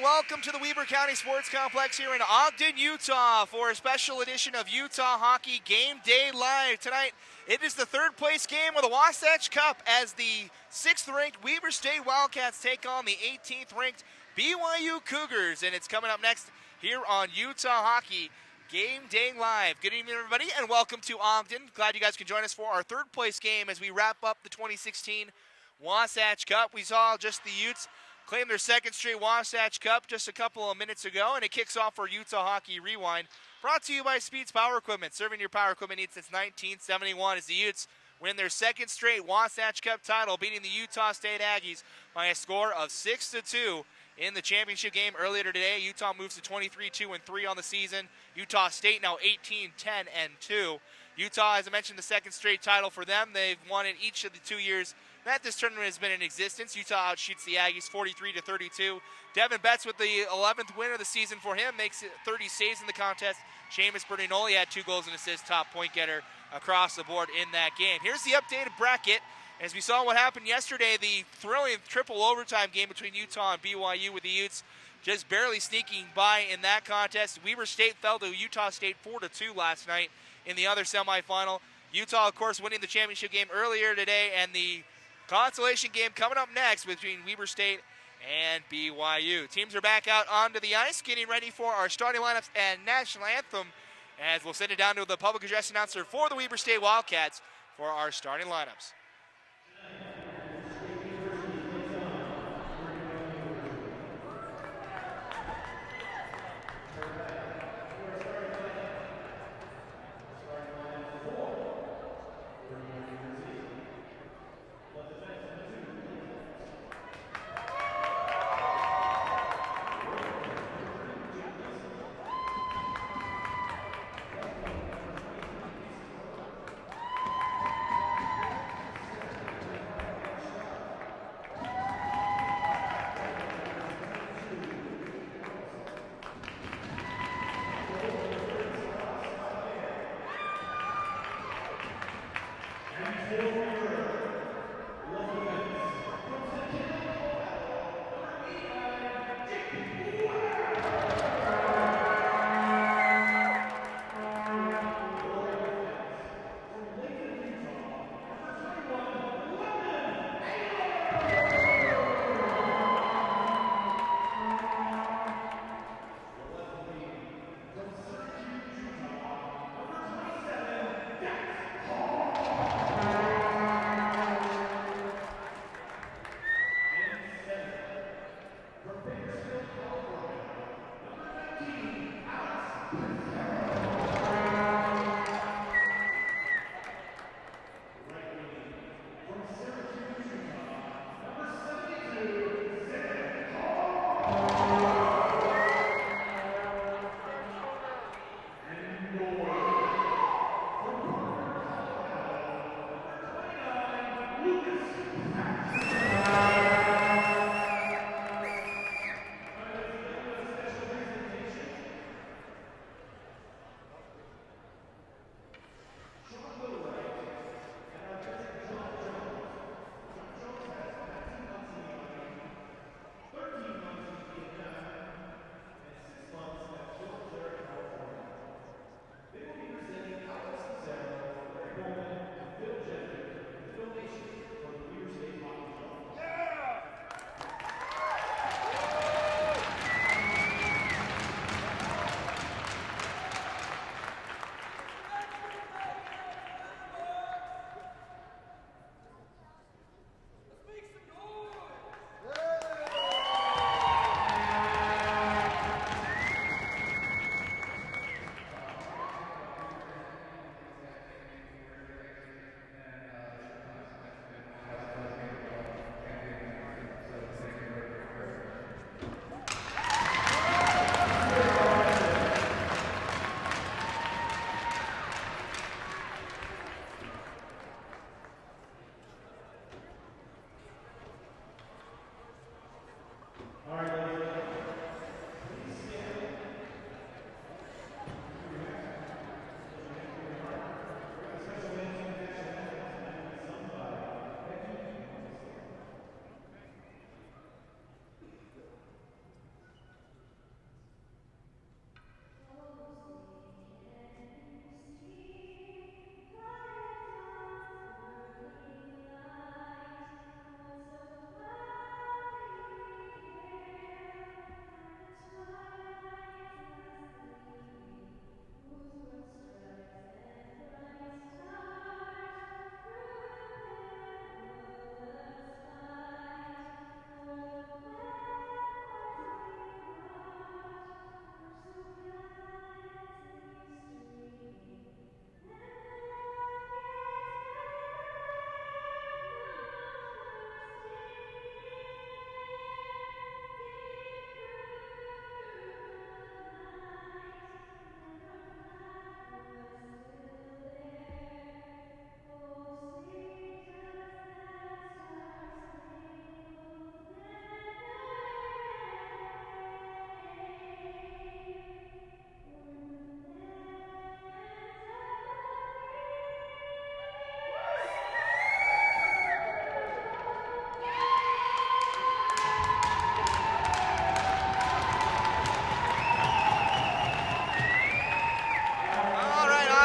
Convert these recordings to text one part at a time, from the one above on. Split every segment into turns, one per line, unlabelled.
welcome to the Weber County Sports Complex here in Ogden, Utah for a special edition of Utah Hockey Game Day Live. Tonight, it is the third place game of the Wasatch Cup as the 6th-ranked Weber State Wildcats take on the 18th-ranked BYU Cougars, and it's coming up next here on Utah Hockey Game Day Live. Good evening, everybody, and welcome to Ogden. Glad you guys can join us for our third place game as we wrap up the 2016 Wasatch Cup. We saw just the Utes claim their second straight Wasatch Cup just a couple of minutes ago, and it kicks off for Utah Hockey Rewind, brought to you by Speed's Power Equipment, serving your power equipment needs since 1971 as the Utes win their second straight Wasatch Cup title, beating the Utah State Aggies by a score of 6-2 in the championship game earlier today. Utah moves to 23-2-3 on the season. Utah State now 18-10-2. Utah, as I mentioned, the second straight title for them. They've won it each of the 2 years that this tournament has been in existence. Utah outshoots the Aggies 43-32. Devin Betts with the 11th win of the season for him, makes it 30 saves in the contest. Seamus Bertinoli had 2 goals and assists, top point getter across the board in that game. Here's the updated bracket. As we saw what happened yesterday, the thrilling triple overtime game between Utah and BYU, with the Utes just barely sneaking by in that contest. Weber State fell to Utah State 4-2 last night in the other semifinal. Utah, of course, winning the championship game earlier today, and the consolation game coming up next between Weber State and BYU. Teams are back out onto the ice, getting ready for our starting lineups and national anthem, as we'll send it down to the public address announcer for the Weber State Wildcats for our starting lineups.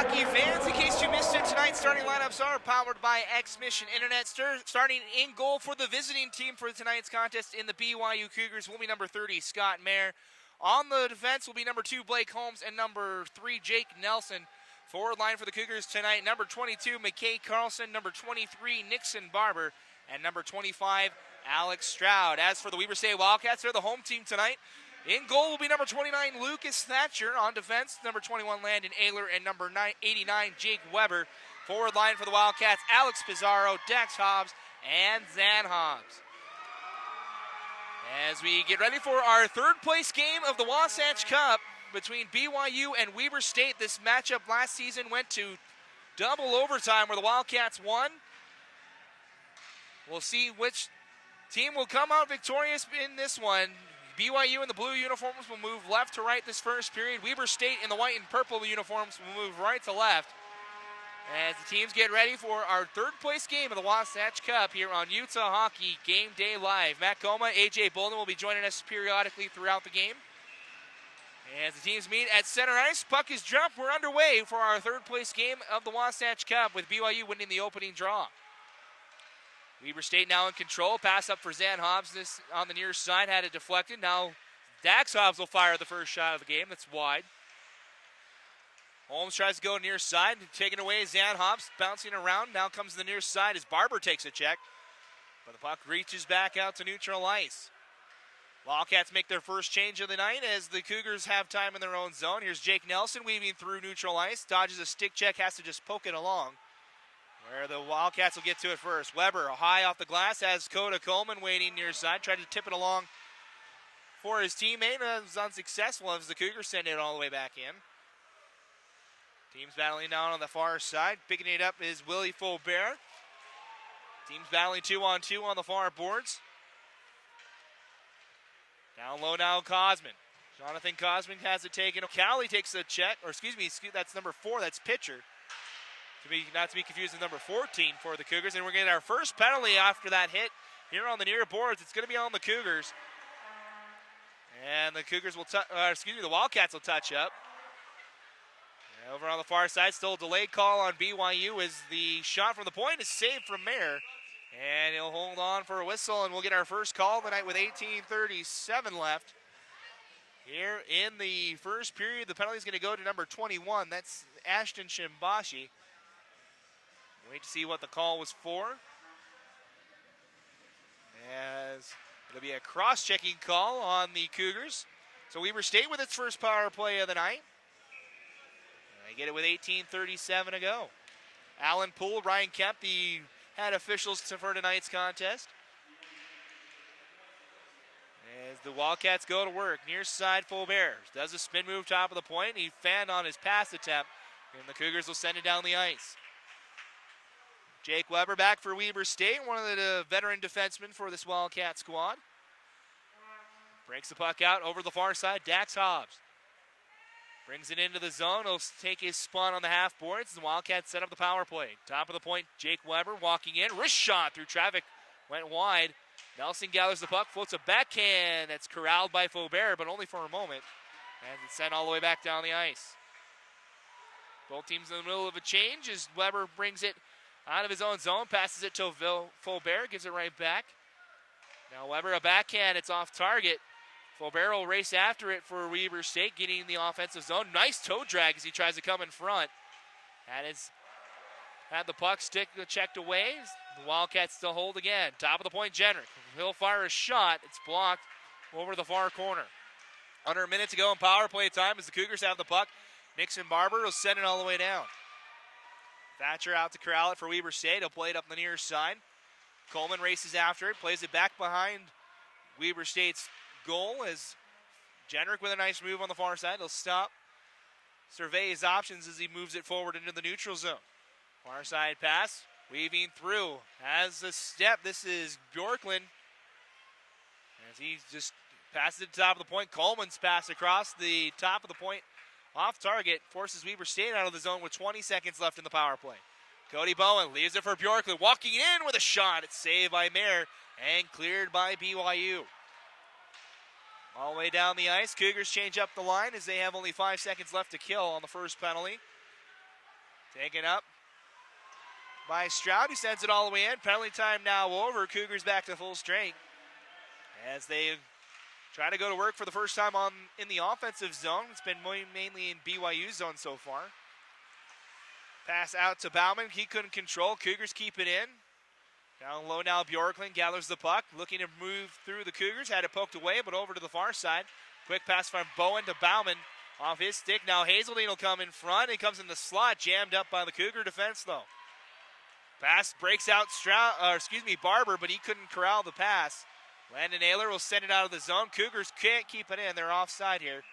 hockey fans, in case you missed it, tonight's starting lineups are powered by X-Mission Internet. Starting in goal for the visiting team for tonight's contest in the BYU Cougars will be number 30, Scott Mayer. On the defense will be number 2, Blake Holmes, and number 3, Jake Nelson. Forward line for the Cougars tonight, number 22, McKay Carlson, number 23, Nixon Barber, and number 25, Alex Stroud. As for the Weber State Wildcats, they're the home team tonight. In goal will be number 29, Lucas Thatcher. On defense, number 21, Landon Ayler, and number 89, Jake Weber. Forward line for the Wildcats, Alex Pizarro, Dax Hobbs, and Zan Hobbs. As we get ready for our third place game of the Wasatch Cup between BYU and Weber State. This matchup last season went to double overtime where the Wildcats won. We'll see which team will come out victorious in this one. BYU in the blue uniforms will move left to right this first period. Weber State in the white and purple uniforms will move right to left as the teams get ready for our third place game of the Wasatch Cup here on Utah Hockey Game Day Live. Matt Coma, AJ Bolden will be joining us periodically throughout the game. As the teams meet at center ice, puck is dropped. We're underway for our third place game of the Wasatch Cup with BYU winning the opening draw. Weber State now in control. Pass up for Zan Hobbs. This on the near side had it deflected. Now Dax Hobbs will fire the first shot of the game. That's wide. Holmes tries to go near side. Taken away. Zan Hobbs bouncing around. Now comes to the near side as Barber takes a check. But the puck reaches back out to neutral ice. Wildcats make their first change of the night as the Cougars have time in their own zone. Here's Jake Nelson weaving through neutral ice. Dodges a stick check. Has to just poke it along. Where the Wildcats will get to it first. Weber high off the glass has Coda Coleman waiting near side. Tried to tip it along for his teammate. It was unsuccessful as the Cougars send it all the way back in. Teams battling down on the far side. Picking it up is Willie Faubert. Teams battling 2-on-2 on the far boards. Down low now, Cosman. Jonathan Cosman has it taken. Cowley takes a check, or excuse me, that's number 4, that's pitcher. Not to be confused with number 14 for the Cougars. And we're getting our first penalty after that hit here on the near boards. It's going to be on the Cougars. And the Cougars will the Wildcats will touch up. And over on the far side, still a delayed call on BYU as the shot from the point is saved from Mayer. And he'll hold on for a whistle, and we'll get our first call of the night with 18:37 left. Here in the first period, the penalty is going to go to number 21. That's Ashton Shimbashi. Wait to see what the call was for. As it'll be a cross-checking call on the Cougars. So Weber State with its first power play of the night. And they get it with 18:37 to go. Alan Poole, Ryan Kemp, the head officials for tonight's contest. As the Wildcats go to work, near side Faubert does a spin move top of the point. He fanned on his pass attempt, and the Cougars will send it down the ice. Jake Weber back for Weber State, one of the veteran defensemen for this Wildcat squad. Breaks the puck out over the far side, Dax Hobbs. Brings it into the zone, he'll take his spun on the half boards, and the Wildcats set up the power play. Top of the point, Jake Weber walking in, wrist shot through traffic, went wide. Nelson gathers the puck, floats a backhand that's corralled by Faubert, but only for a moment. And it's sent all the way back down the ice. Both teams in the middle of a change as Weber brings it out of his own zone, passes it to Faubert, gives it right back. Now Weber a backhand, it's off target. Faubert will race after it for Weber State, getting in the offensive zone. Nice toe drag as he tries to come in front. Had the puck stick checked away. The Wildcats still hold again. Top of the point, Jenrick. He'll fire a shot. It's blocked over the far corner. Under a minute to go in power play time as the Cougars have the puck. Nixon Barber will send it all the way down. Thatcher out to corral it for Weber State. He'll play it up the near side. Coleman races after it, plays it back behind Weber State's goal as Jenrick with a nice move on the far side. He'll stop, survey his options as he moves it forward into the neutral zone. Far side pass, weaving through. Has a step, this is Bjorklund. As he just passes it to the top of the point. Coleman's pass across the top of the point. Off target, forces Weber State out of the zone with 20 seconds left in the power play. Cody Bowen leaves it for Bjorklund, walking in with a shot. It's saved by Mayer and cleared by BYU. All the way down the ice, Cougars change up the line as they have only 5 seconds left to kill on the first penalty. Taken up by Stroud, who sends it all the way in. Penalty time now over. Cougars back to full strength as they try to go to work for the first time in the offensive zone. It's been mainly in BYU zone so far. Pass out to Bauman. He couldn't control. Cougars keep it in. Down low now, Bjorklund gathers the puck, looking to move through the Cougars. Had it poked away, but over to the far side. Quick pass from Bowen to Bauman. Off his stick. Now Hazeldine will come in front. He comes in the slot, jammed up by the Cougar defense, though. Pass breaks out Barber, but he couldn't corral the pass. Landon Naylor will send it out of the zone. Cougars can't keep it in. They're offside here.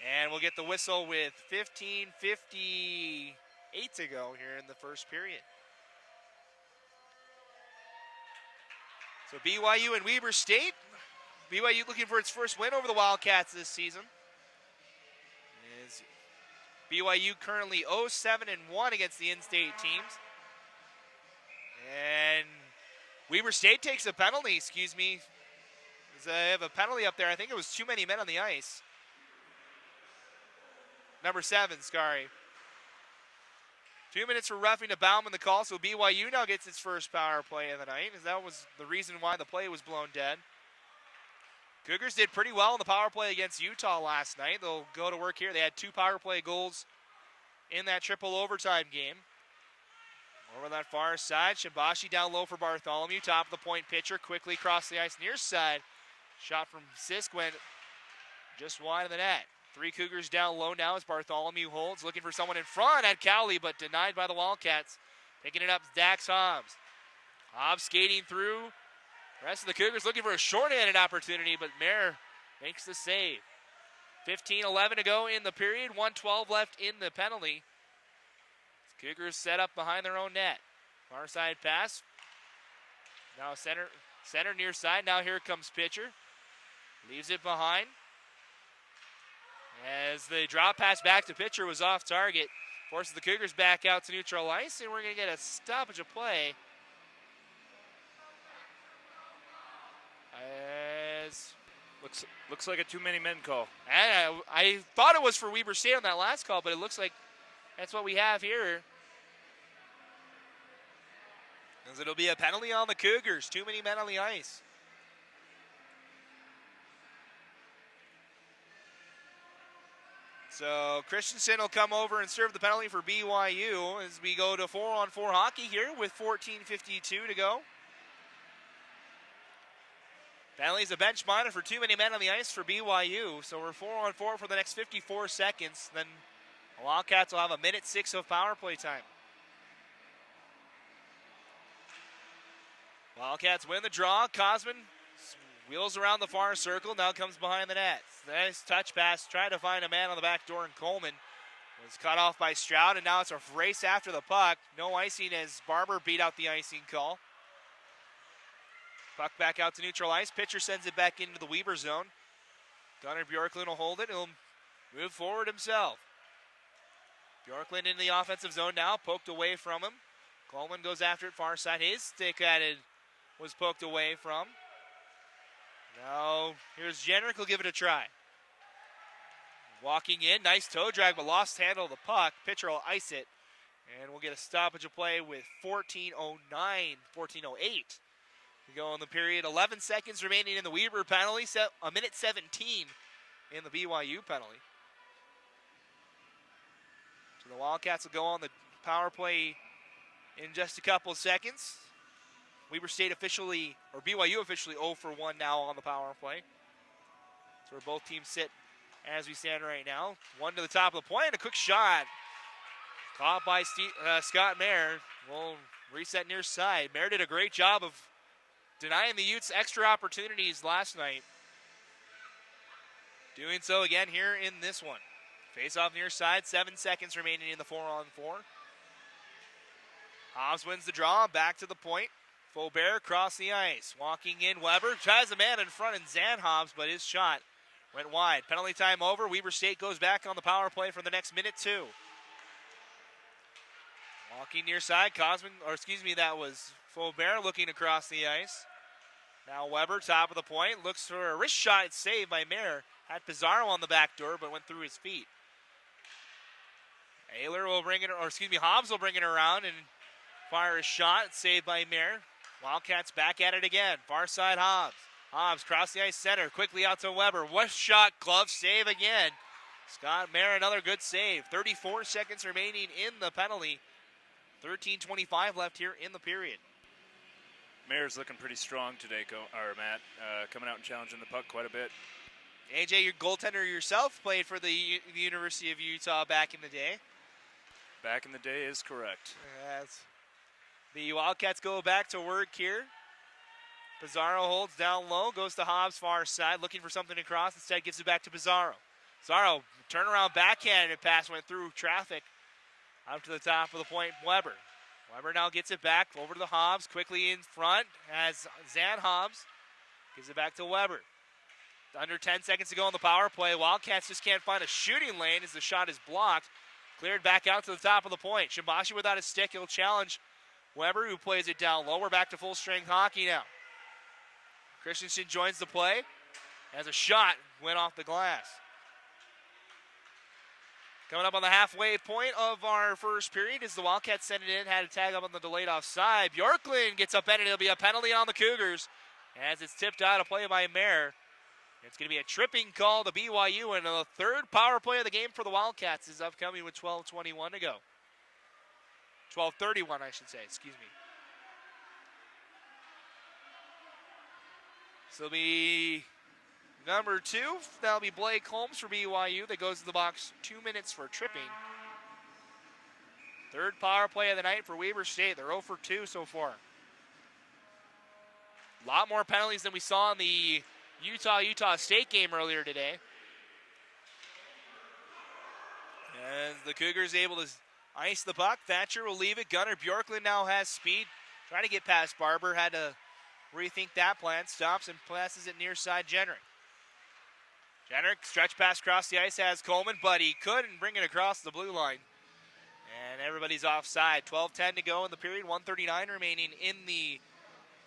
And we'll get the whistle with 15:58 to go here in the first period. So BYU and Weber State. BYU looking for its first win over the Wildcats this season. BYU currently 0-7-1 against the in-state teams. And Weber State takes a penalty, They have a penalty up there. I think it was too many men on the ice. Number 7, Scary. 2 minutes for roughing to Bauman the call, so BYU now gets its first power play of the night, as that was the reason why the play was blown dead. Cougars did pretty well in the power play against Utah last night. They'll go to work here. They had 2 power play goals in that triple overtime game. Over that far side, Shibashi down low for Bartholomew. Top of the point pitcher, quickly across the ice near side. Shot from Sisk went just wide of the net. 3 Cougars down low now as Bartholomew holds, looking for someone in front at Cowley, but denied by the Wildcats. Picking it up is Dax Hobbs. Hobbs skating through. Rest of the Cougars looking for a shorthanded opportunity, but Mayer makes the save. 15:11 to go in the period. 1:12 left in the penalty. Cougars set up behind their own net. Far side pass. Now center near side. Now here comes pitcher. Leaves it behind. As the drop pass back to pitcher was off target. Forces the Cougars back out to neutral ice, and we're going to get a stoppage of play. As
Looks like a too many men call.
I thought it was for Weber State on that last call, but it looks like that's what we have here. As it'll be a penalty on the Cougars. Too many men on the ice. So Christensen will come over and serve the penalty for BYU as we go to 4-on-4 hockey here with 14:52 to go. Penalty's a bench minor for too many men on the ice for BYU. So we're 4-on-4 for the next 54 seconds. Then the Wildcats will have 1:06 of power play time. Wildcats win the draw. Cosman wheels around the far circle. Now comes behind the net. Nice touch pass. Tried to find a man on the back door, and Coleman was cut off by Stroud. And now it's a race after the puck. No icing as Barber beat out the icing call. Puck back out to neutral ice. Pitcher sends it back into the Weber zone. Gunnar Bjorklund will hold it. He'll move forward himself. Bjorklund into the offensive zone now. Poked away from him. Coleman goes after it far side. His stick at it was poked away from. Now here's Jenrick. Will give it a try. Walking in. Nice toe drag, but lost handle of the puck. Pitcher will ice it. And we'll get a stoppage of play with 14:08. We go in the period. 11 seconds remaining in the Weber penalty. 1:17 in the BYU penalty. So the Wildcats will go on the power play in just a couple of seconds. Weber State officially, or BYU officially 0-for-1 now on the power play. So where both teams sit as we stand right now. One to the top of the point, a quick shot. Caught by Scott Mayer. We'll reset near side. Mayer did a great job of denying the Utes extra opportunities last night. Doing so again here in this one. Face off near side, 7 seconds remaining in the 4-on-4. Hobbs wins the draw, back to the point. Faubert across the ice. Walking in, Weber tries a man in front in Zan Hobbs, but his shot went wide. Penalty time over. Weber State goes back on the power play for the next minute 2. Walking near side, that was Faubert looking across the ice. Now Weber, top of the point, looks for a wrist shot. It's saved by Mayer. Had Pizarro on the back door, but went through his feet. Hobbs will bring it around and fire a shot. It's saved by Mayer. Wildcats back at it again. Far side Hobbs. Hobbs cross the ice center. Quickly out to Weber. West shot, glove save again. Scott Mayer, another good save. 34 seconds remaining in the penalty. 13:25 left here in the period.
Mayer's looking pretty strong today, Matt. Coming out and challenging the puck quite a bit.
AJ, your goaltender yourself, played for the University of Utah back in the day.
Back in the day is correct.
Yes. The Wildcats go back to work here. Pizarro holds down low, goes to Hobbs' far side, looking for something to cross. Instead, gives it back to Pizarro. Pizarro, turnaround backhanded pass, went through traffic. Out to the top of the point, Weber. Weber now gets it back over to the Hobbs, quickly in front as Zan Hobbs gives it back to Weber. Under 10 seconds to go on the power play. Wildcats just can't find a shooting lane as the shot is blocked. Cleared back out to the top of the point. Shimbashi without a stick. He'll challenge Weber, who plays it down low. We're back to full-strength hockey now. Christensen joins the play as a shot went off the glass. Coming up on the halfway point of our first period as the Wildcats sent it in, had a tag up on the delayed offside. Bjorklund gets upended. It'll be a penalty on the Cougars as it's tipped out of play by Mayer. It's going to be a tripping call to BYU, and the third power play of the game for the Wildcats is upcoming with 12:21 to go. 12:31, I should say, excuse me. So it'll be number 2. That'll be Blake Holmes for BYU. That goes to the box 2 minutes for tripping. Third power play of the night for Weber State. They're 0 for 2 so far. A lot more penalties than we saw in the Utah State game earlier today. As the Cougars able to ice the puck, Thatcher will leave it. Gunnar Bjorklund now has speed. Trying to get past Barber. Had to rethink that plan. Stops and passes it near side Jenrick. Jenrick, stretch pass across the ice, has Coleman, but he couldn't bring it across the blue line. And everybody's offside. 12:10 to go in the period. 1:39 remaining in the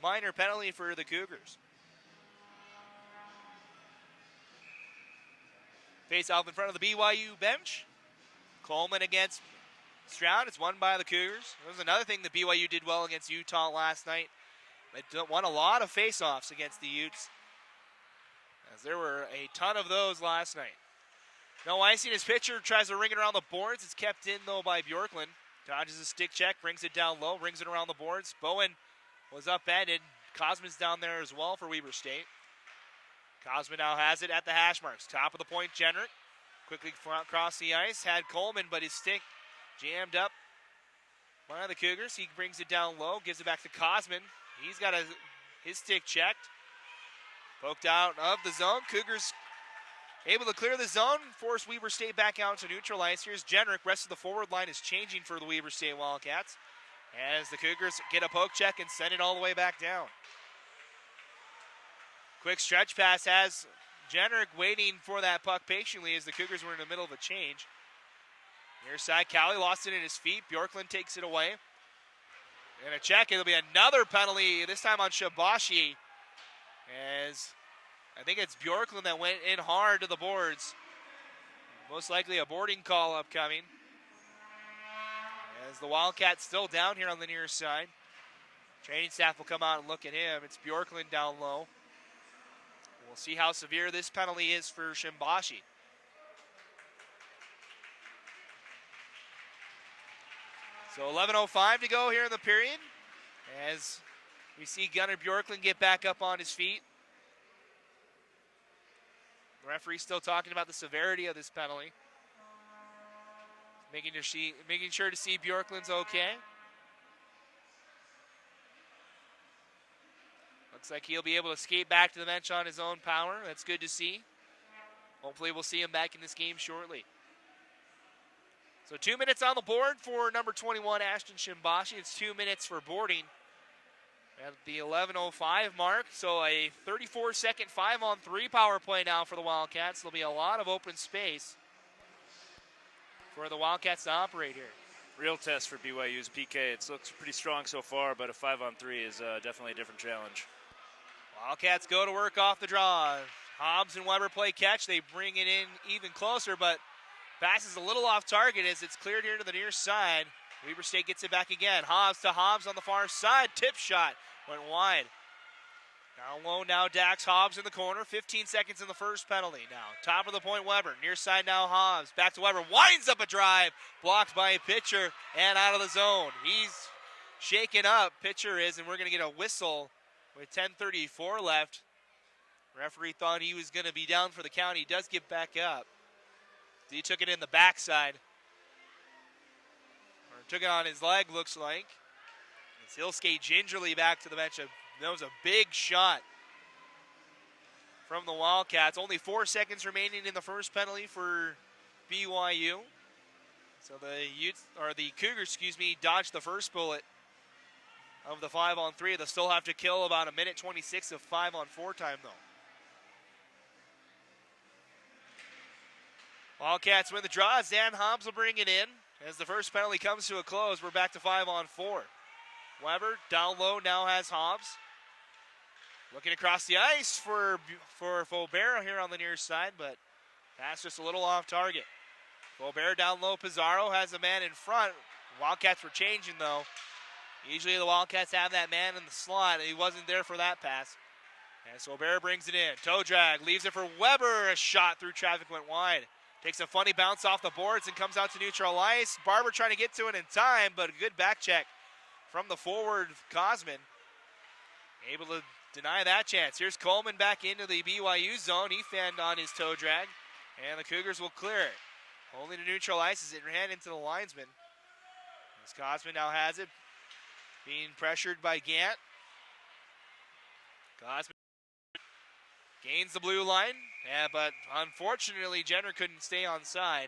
minor penalty for the Cougars. Face off in front of the BYU bench. Coleman against Stroud. It's won by the Cougars. There was another thing that BYU did well against Utah last night. They won a lot of face-offs against the Utes, as there were a ton of those last night. No icing. His pitcher tries to ring it around the boards. It's kept in, though, by Bjorklund. Dodges a stick check, brings it down low, rings it around the boards. Bowen was upended. Cosman's down there as well for Weber State. Cosman now has it at the hash marks. Top of the point, Jenrick. Quickly across the ice. Had Coleman, but his stick jammed up by the Cougars. He brings it down low, gives it back to Cosman. He's got his stick checked. Poked out of the zone. Cougars able to clear the zone, force Weber State back out to neutral ice. Here's Jenrick. Rest of the forward line is changing for the Weber State Wildcats as the Cougars get a poke check and send it all the way back down. Quick stretch pass has Jenrick waiting for that puck patiently as the Cougars were in the middle of a change. Near side, Cowley lost it in his feet. Bjorklund takes it away. And a check. It'll be another penalty, this time on Shibashi, as I think it's Bjorklund that went in hard to the boards. Most likely a boarding call upcoming. As the Wildcats still down here on the near side. Training staff will come out and look at him. It's Bjorklund down low. We'll see how severe this penalty is for Shimbashi. So 11:05 to go here in the period as we see Gunnar Bjorklund get back up on his feet. The referee still talking about the severity of this penalty. Making sure to see Bjorklund's okay. Looks like he'll be able to skate back to the bench on his own power. That's good to see. Hopefully we'll see him back in this game shortly. So 2 minutes on the board for number 21, Ashton Shimbashi. It's 2 minutes for boarding at the 11:05 mark. So a 34-second 5-on-3 power play now for the Wildcats. There'll be a lot of open space for the Wildcats to operate here.
Real test for BYU's PK. It looks pretty strong so far, but a 5-on-3 is definitely a different challenge.
Wildcats go to work off the draw. Hobbs and Weber play catch. They bring it in even closer, but Pass is a little off target as it's cleared here to the near side. Weber State gets it back again. Hobbs to Hobbs on the far side. Tip shot went wide. Down low now, Dax Hobbs in the corner. 15 seconds in the first penalty now. Top of the point, Weber. Near side now, Hobbs. Back to Weber. Winds up a drive. Blocked by a pitcher and out of the zone. He's shaken up. Pitcher is, and we're going to get a whistle with 10:34 left. Referee thought he was going to be down for the count. He does get back up. He took it in the backside. Or took it on his leg, looks like. He'll skate gingerly back to the bench. That was a big shot from the Wildcats. Only 4 seconds remaining in the first penalty for BYU. So the Cougars, dodged the first bullet of the 5-on-3. They'll still have to kill about 1:26 of 5-on-4 time, though. Wildcats win the draw. Zan Hobbs will bring it in. As the first penalty comes to a close, we're back to 5-on-4. Weber down low now has Hobbs. Looking across the ice for Faubert here on the near side, but that's just a little off target. Faubert down low. Pizarro has a man in front. Wildcats were changing, though. Usually the Wildcats have that man in the slot. He wasn't there for that pass. And Faubert brings it in. Toe drag. Leaves it for Weber. A shot through traffic went wide. Takes a funny bounce off the boards and comes out to neutral ice. Barber trying to get to it in time, but a good back check from the forward, Cosman. Able to deny that chance. Here's Coleman back into the BYU zone. He fanned on his toe drag, and the Cougars will clear it. Only to neutral ice as it ran into the linesman. As Cosman now has it, being pressured by Gant. Cosman gains the blue line, but unfortunately Jenner couldn't stay on side.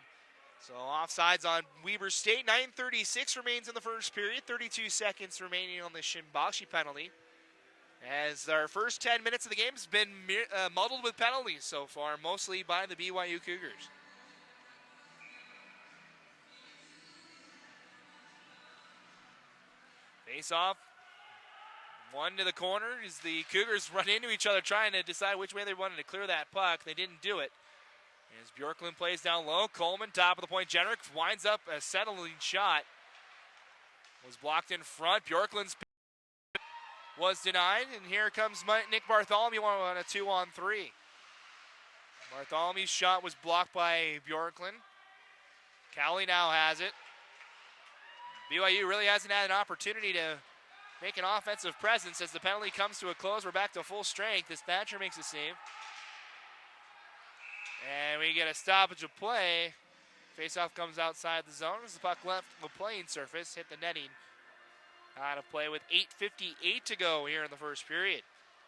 So offsides on Weber State. 9:36 remains in the first period. 32 seconds remaining on the Shimbashi penalty. As our first 10 minutes of the game has been muddled with penalties so far, mostly by the BYU Cougars. Face off. One to the corner as the Cougars run into each other trying to decide which way they wanted to clear that puck. They didn't do it. As Bjorklund plays down low, Coleman, top of the point. Jenrick winds up a settling shot. Was blocked in front. Bjorklund's was denied, and here comes Nick Bartholomew on a 2-on-3. Bartholomew's shot was blocked by Bjorklund. Cowley now has it. BYU really hasn't had an opportunity to make an offensive presence as the penalty comes to a close. We're back to full strength. Dispatcher makes a save. And we get a stoppage of play. Faceoff comes outside the zone as the puck left the playing surface, hit the netting. Out of play with 8:58 to go here in the first period.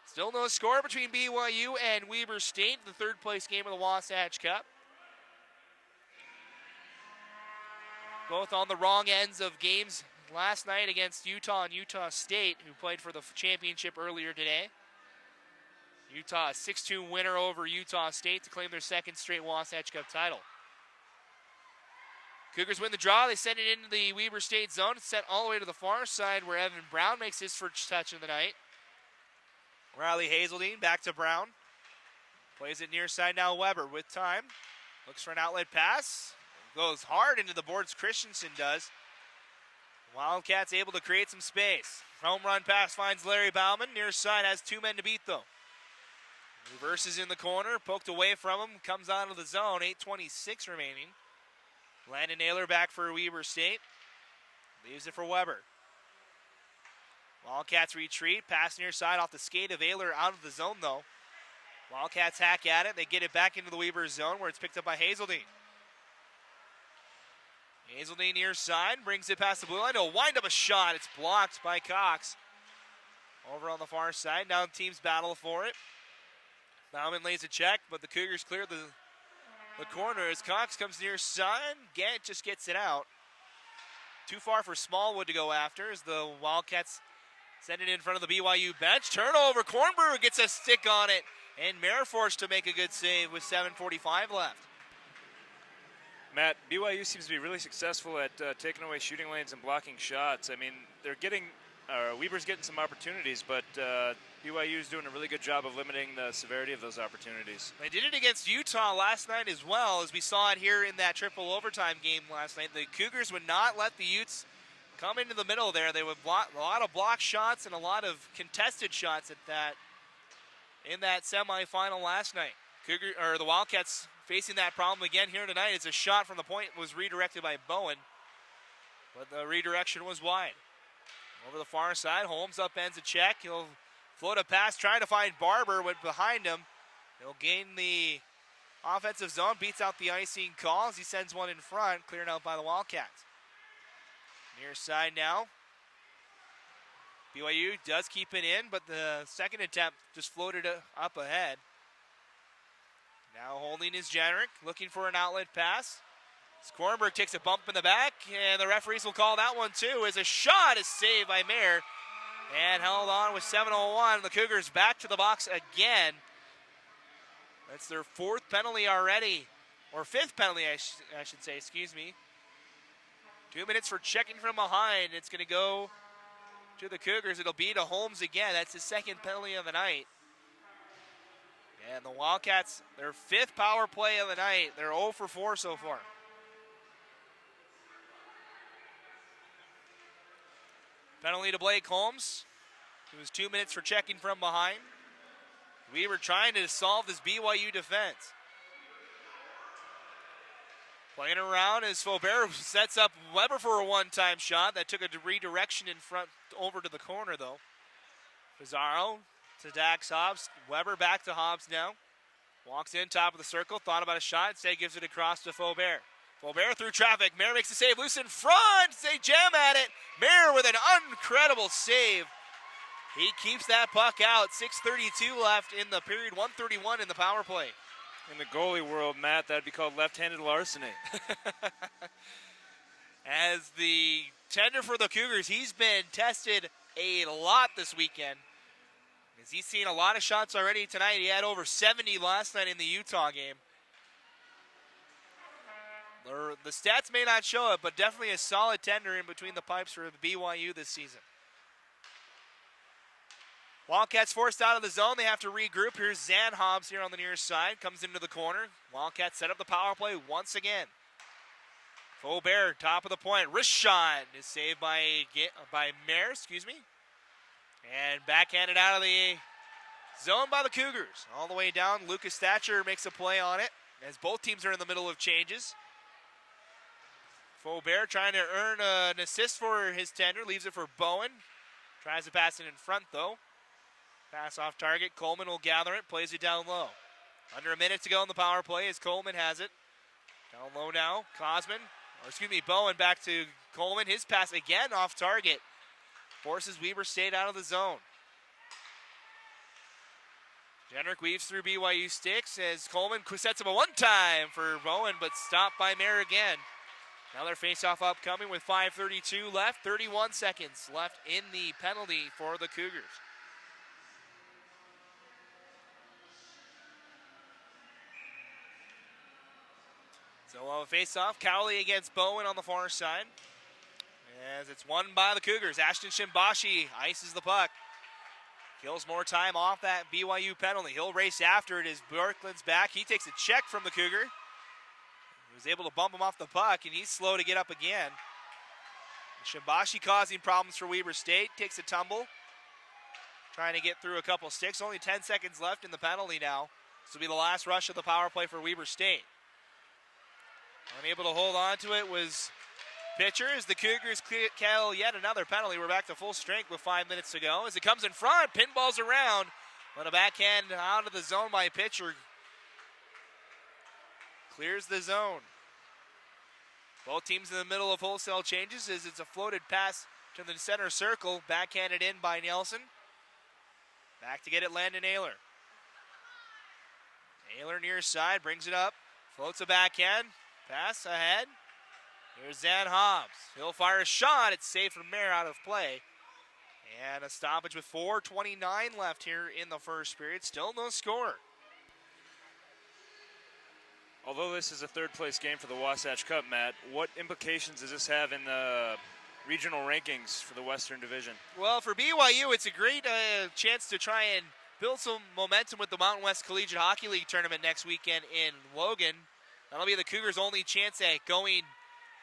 Still no score between BYU and Weber State, the third place game of the Wasatch Cup. Both on the wrong ends of games last night against Utah and Utah State, who played for the championship earlier today. Utah, a 6-2 winner over Utah State to claim their second straight Wasatch Cup title. Cougars win the draw. They send it into the Weber State zone. It's sent all the way to the far side where Evan Brown makes his first touch of the night. Riley Hazeldine back to Brown. Plays it near side now, Weber with time. Looks for an outlet pass. Goes hard into the boards, Christensen does. Wildcats able to create some space. Home run pass finds Larry Bauman. Near side has two men to beat, though. Reverses in the corner, poked away from him, comes out of the zone. 8:26 remaining. Landon Naylor back for Weber State. Leaves it for Weber. Wildcats retreat. Pass near side off the skate of Ayler out of the zone, though. Wildcats hack at it. They get it back into the Weber zone where it's picked up by Hazeldine. Hazeldine near side. Brings it past the blue line. To wind up a shot. It's blocked by Cox. Over on the far side. Now the teams battle for it. Bauman lays a check, but the Cougars clear the corner as Cox comes near side. Gant just gets it out. Too far for Smallwood to go after as the Wildcats send it in front of the BYU bench. Turnover. Kornberg gets a stick on it. And Mare forced to make a good save with 7:45 left.
Matt, BYU seems to be really successful at taking away shooting lanes and blocking shots. I mean, they're getting Weber's getting some opportunities, but BYU is doing a really good job of limiting the severity of those opportunities.
They did it against Utah last night as well, as we saw it here in that triple overtime game last night. The Cougars would not let the Utes come into the middle there. They would block a lot of block shots and a lot of contested shots at that in that semifinal last night. The Wildcats facing that problem again here tonight. It's a shot from the point was redirected by Bowen, but the redirection was wide. Over the far side, Holmes upends a check. He'll float a pass, trying to find Barber, went behind him. He'll gain the offensive zone, beats out the icing call as he sends one in front, cleared out by the Wildcats. Near side now. BYU does keep it in, but the second attempt just floated up ahead. Now holding is Jenrick, looking for an outlet pass. Skornberg takes a bump in the back, and the referees will call that one too, as a shot is saved by Mayer and held on with 7:01. The Cougars back to the box again. That's their fourth penalty already, or fifth penalty, I should say, excuse me. 2 minutes for checking from behind. It's going to go to the Cougars. It'll be to Holmes again. That's his second penalty of the night. And the Wildcats, their fifth power play of the night. They're 0 for 4 so far. Penalty to Blake Holmes. It was 2 minutes for checking from behind. We were trying to solve this BYU defense. Playing around as Faubert sets up Weber for a one-time shot. That took a redirection in front over to the corner, though. Pizarro to Dax Hobbs. Weber back to Hobbs now. Walks in, top of the circle. Thought about a shot. Instead gives it across to Faubert. Faubert through traffic. Mayer makes the save. Loose in front. They jam at it. Mayer with an incredible save. He keeps that puck out. 6:32 left in the period. 1:31 in the power play.
In the goalie world, Matt, that'd be called left-handed larceny.
As the tender for the Cougars, he's been tested a lot this weekend. As he's seen a lot of shots already tonight. He had over 70 last night in the Utah game. The stats may not show it, but definitely a solid tender in between the pipes for BYU this season. Wildcats forced out of the zone. They have to regroup. Here's Zan Hobbs here on the near side. Comes into the corner. Wildcats set up the power play once again. Faubert, top of the point. Wrist shot is saved by Mayer, And backhanded out of the zone by the Cougars. All the way down, Lucas Thatcher makes a play on it as both teams are in the middle of changes. Faubert trying to earn an assist for his tender. Leaves it for Bowen. Tries to pass it in front, though. Pass off target. Coleman will gather it. Plays it down low. Under a minute to go in the power play as Coleman has it. Down low now. Bowen back to Coleman. His pass again off target. Forces Weber State out of the zone. Jenrick weaves through BYU sticks as Coleman sets up a one-time for Bowen, but stopped by Mayer again. Another face-off upcoming with 5:32 left. 31 seconds left in the penalty for the Cougars. So we'll have a face-off. Cowley against Bowen on the far side. As it's won by the Cougars. Ashton Shimbashi ices the puck. Kills more time off that BYU penalty. He'll race after it as Bjorklund's back. He takes a check from the Cougar. He was able to bump him off the puck, and he's slow to get up again. Shimbashi causing problems for Weber State. Takes a tumble. Trying to get through a couple sticks. Only 10 seconds left in the penalty now. This will be the last rush of the power play for Weber State. Unable to hold on to it was pitcher as the Cougars kill yet another penalty. We're back to full strength with 5 minutes to go. As it comes in front, pinballs around. But a backhand out of the zone by pitcher. Clears the zone. Both teams in the middle of wholesale changes as it's a floated pass to the center circle. Backhanded in by Nelson. Back to get it, Landon Naylor. Naylor near side, brings it up. Floats a backhand. Pass ahead. Here's Zan Hobbs. He'll fire a shot. It's safe from Mayer out of play. And a stoppage with 4:29 left here in the first period. Still no score.
Although this is a third-place game for the Wasatch Cup, Matt, what implications does this have in the regional rankings for the Western Division.
Well, for BYU, it's a great chance to try and build some momentum with the Mountain West Collegiate Hockey League tournament next weekend in Logan. That'll be the Cougars' only chance at going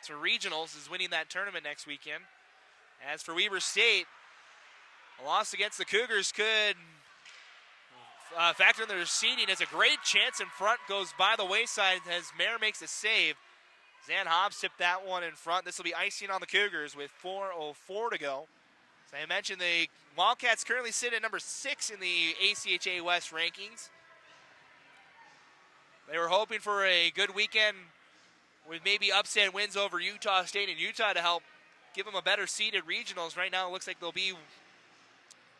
to regionals, is winning that tournament next weekend. As for Weber State, a loss against the Cougars could factor in their seeding. It's a great chance in front, goes by the wayside as Mayer makes a save. Zan Hobbs tipped that one in front. This will be icing on the Cougars with 4:04 to go. As I mentioned, the Wildcats currently sit at number 6 in the ACHA West rankings. They were hoping for a good weekend with maybe upset wins over Utah State and Utah to help give them a better seed at regionals. Right now it looks like they'll be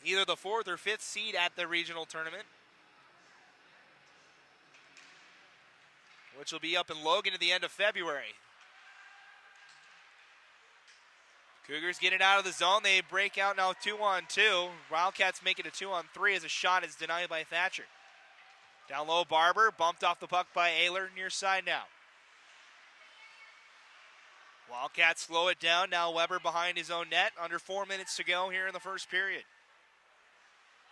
either the 4th or 5th seed at the regional tournament, which will be up in Logan at the end of February. Cougars get it out of the zone. They break out now 2-on-2. Wildcats make it a 2-on-3 as a shot is denied by Thatcher. Down low, Barber, bumped off the puck by Ayler, near side now. Wildcats slow it down. Now Weber behind his own net. Under 4 minutes to go here in the first period.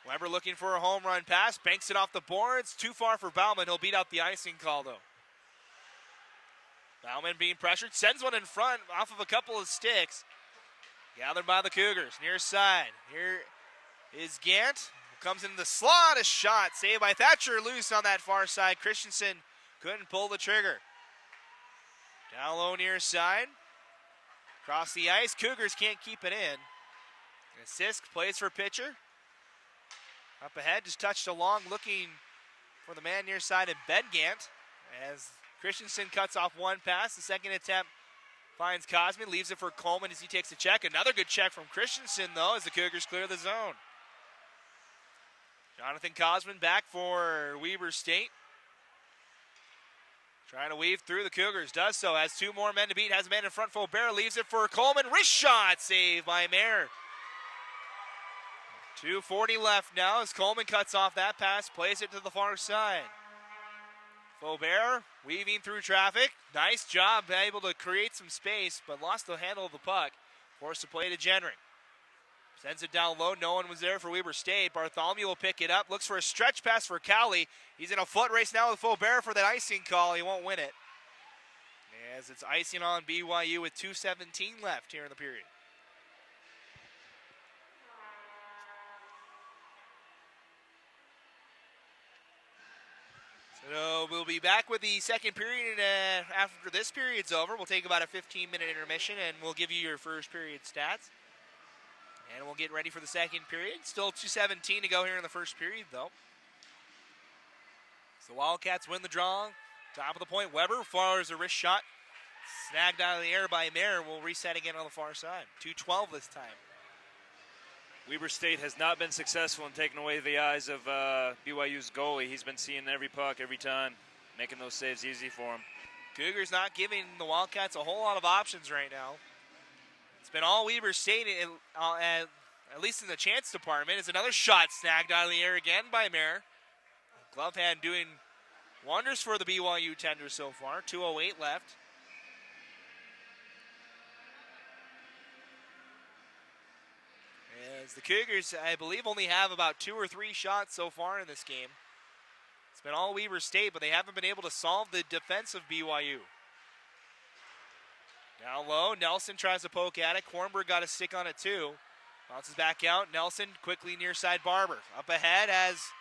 Weber looking for a home run pass. Banks it off the boards. Too far for Bauman. He'll beat out the icing call, though. Bauman being pressured. Sends one in front off of a couple of sticks. Gathered by the Cougars. Near side. Here is Gant. Comes into the slot. A shot. Saved by Thatcher. Loose on that far side. Christensen couldn't pull the trigger. Down low near side. Across the ice. Cougars can't keep it in. And Sisk plays for pitcher. Up ahead. Just touched along. Looking for the man near side in Bedgant. As Christensen cuts off one pass. The second attempt finds Cosman. Leaves it for Coleman as he takes a check. Another good check from Christensen, though, as the Cougars clear the zone. Jonathan Cosman back for Weber State. Trying to weave through the Cougars. Does so. Has 2 more men to beat. Has a man in front. Faubert leaves it for Coleman. Wrist shot. Saved by Mayer. 2:40 left now as Coleman cuts off that pass. Plays it to the far side. Faubert weaving through traffic. Nice job, able to create some space, but lost the handle of the puck. Forced to play to Jenrick. Sends it down low. No one was there for Weber State. Bartholomew will pick it up. Looks for a stretch pass for Cowley. He's in a foot race now with Faubert for that icing call. He won't win it, as it's icing on BYU with 2:17 left here in the period. So we'll be back with the second period after this period's over. We'll take about a 15-minute intermission, and we'll give you your first period stats. And we'll get ready for the second period. Still 2:17 to go here in the first period, though. So the Wildcats win the draw. Top of the point, Weber fires a wrist shot. Snagged out of the air by Mayer. We'll reset again on the far side. 2:12 this time.
Weber State has not been successful in taking away the eyes of BYU's goalie. He's been seeing every puck every time, making those saves easy for him.
Cougars not giving the Wildcats a whole lot of options right now. It's been all Weber State, at least in the chance department. It's another shot snagged out of the air again by Mayer. Glove hand doing wonders for the BYU tender so far. 2:08 left. As the Cougars, I believe, only have about 2 or 3 shots so far in this game. It's been all Weber State, but they haven't been able to solve the defense of BYU. Down low, Nelson tries to poke at it. Kornberg got a stick on it too. Bounces back out. Nelson quickly near side Barber. Up ahead as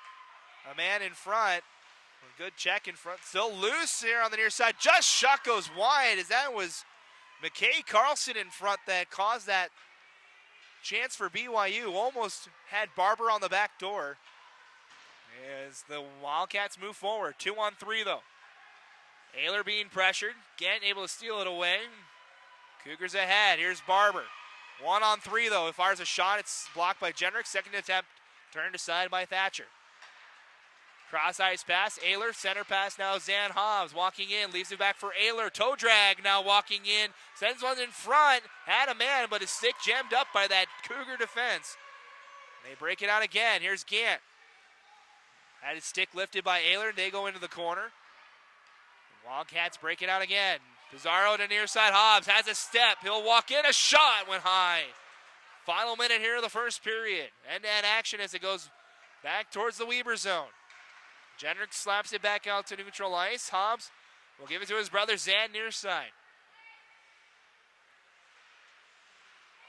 a man in front. A good check in front. Still loose here on the near side. Just shot goes wide as that was McKay Carlson in front that caused that chance for BYU. Almost had Barber on the back door. As the Wildcats move forward. 2-on-3 though. Ayler being pressured. Gant able to steal it away. Cougars ahead. Here's Barber. 1-on-3 though. He fires a shot. It's blocked by Jenrick. Second attempt turned aside by Thatcher. Cross ice pass. Ayler. Center pass now. Zan Hobbs walking in. Leaves it back for Ayler. Toe drag now walking in. Sends one in front. Had a man, but his stick jammed up by that Cougar defense. They break it out again. Here's Gant. Had his stick lifted by Ayler. They go into the corner. Wildcats break it out again. Pizarro to near side. Hobbs has a step. He'll walk in. A shot went high. Final minute here of the first period. End-to-end action as it goes back towards the Weber zone. Jendrick slaps it back out to neutral ice. Hobbs will give it to his brother Zan near side.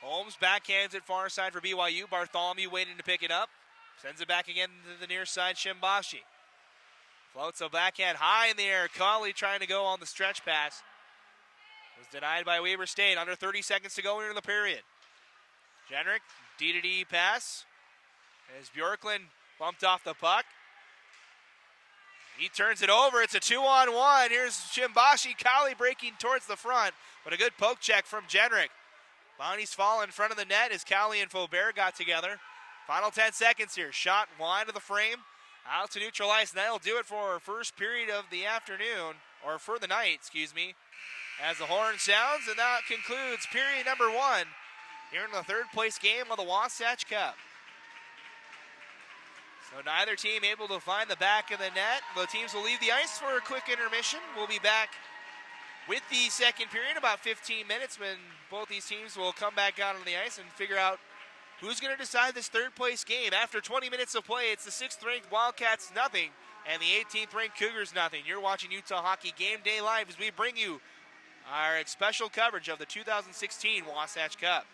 Holmes backhands it far side for BYU. Bartholomew waiting to pick it up. Sends it back again to the near side. Shimbashi floats a backhand high in the air. Conley trying to go on the stretch pass. Was denied by Weber State. Under 30 seconds to go into the period. Jendrick, D-to-D pass. As Bjorklund bumped off the puck. He turns it over. It's a 2-on-1. Here's Shimbashi. Conley breaking towards the front. But a good poke check from Jendrick. Bonnie's fall in front of the net as Cowley and Faubert got together. Final 10 seconds here. Shot wide of the frame. Out to neutral ice. And that'll do it for our first period of the afternoon. Or for the night, excuse me. As the horn sounds. And that concludes period number 1. Here in the third place game of the Wasatch Cup. So neither team able to find the back of the net. The teams will leave the ice for a quick intermission. We'll be back with the second period, about 15 minutes, when both these teams will come back out on the ice and figure out who's going to decide this third place game. After 20 minutes of play, it's the 6th ranked Wildcats nothing and the 18th ranked Cougars nothing. You're watching Utah Hockey Game Day Live as we bring you our special coverage of the 2016 Wasatch Cup.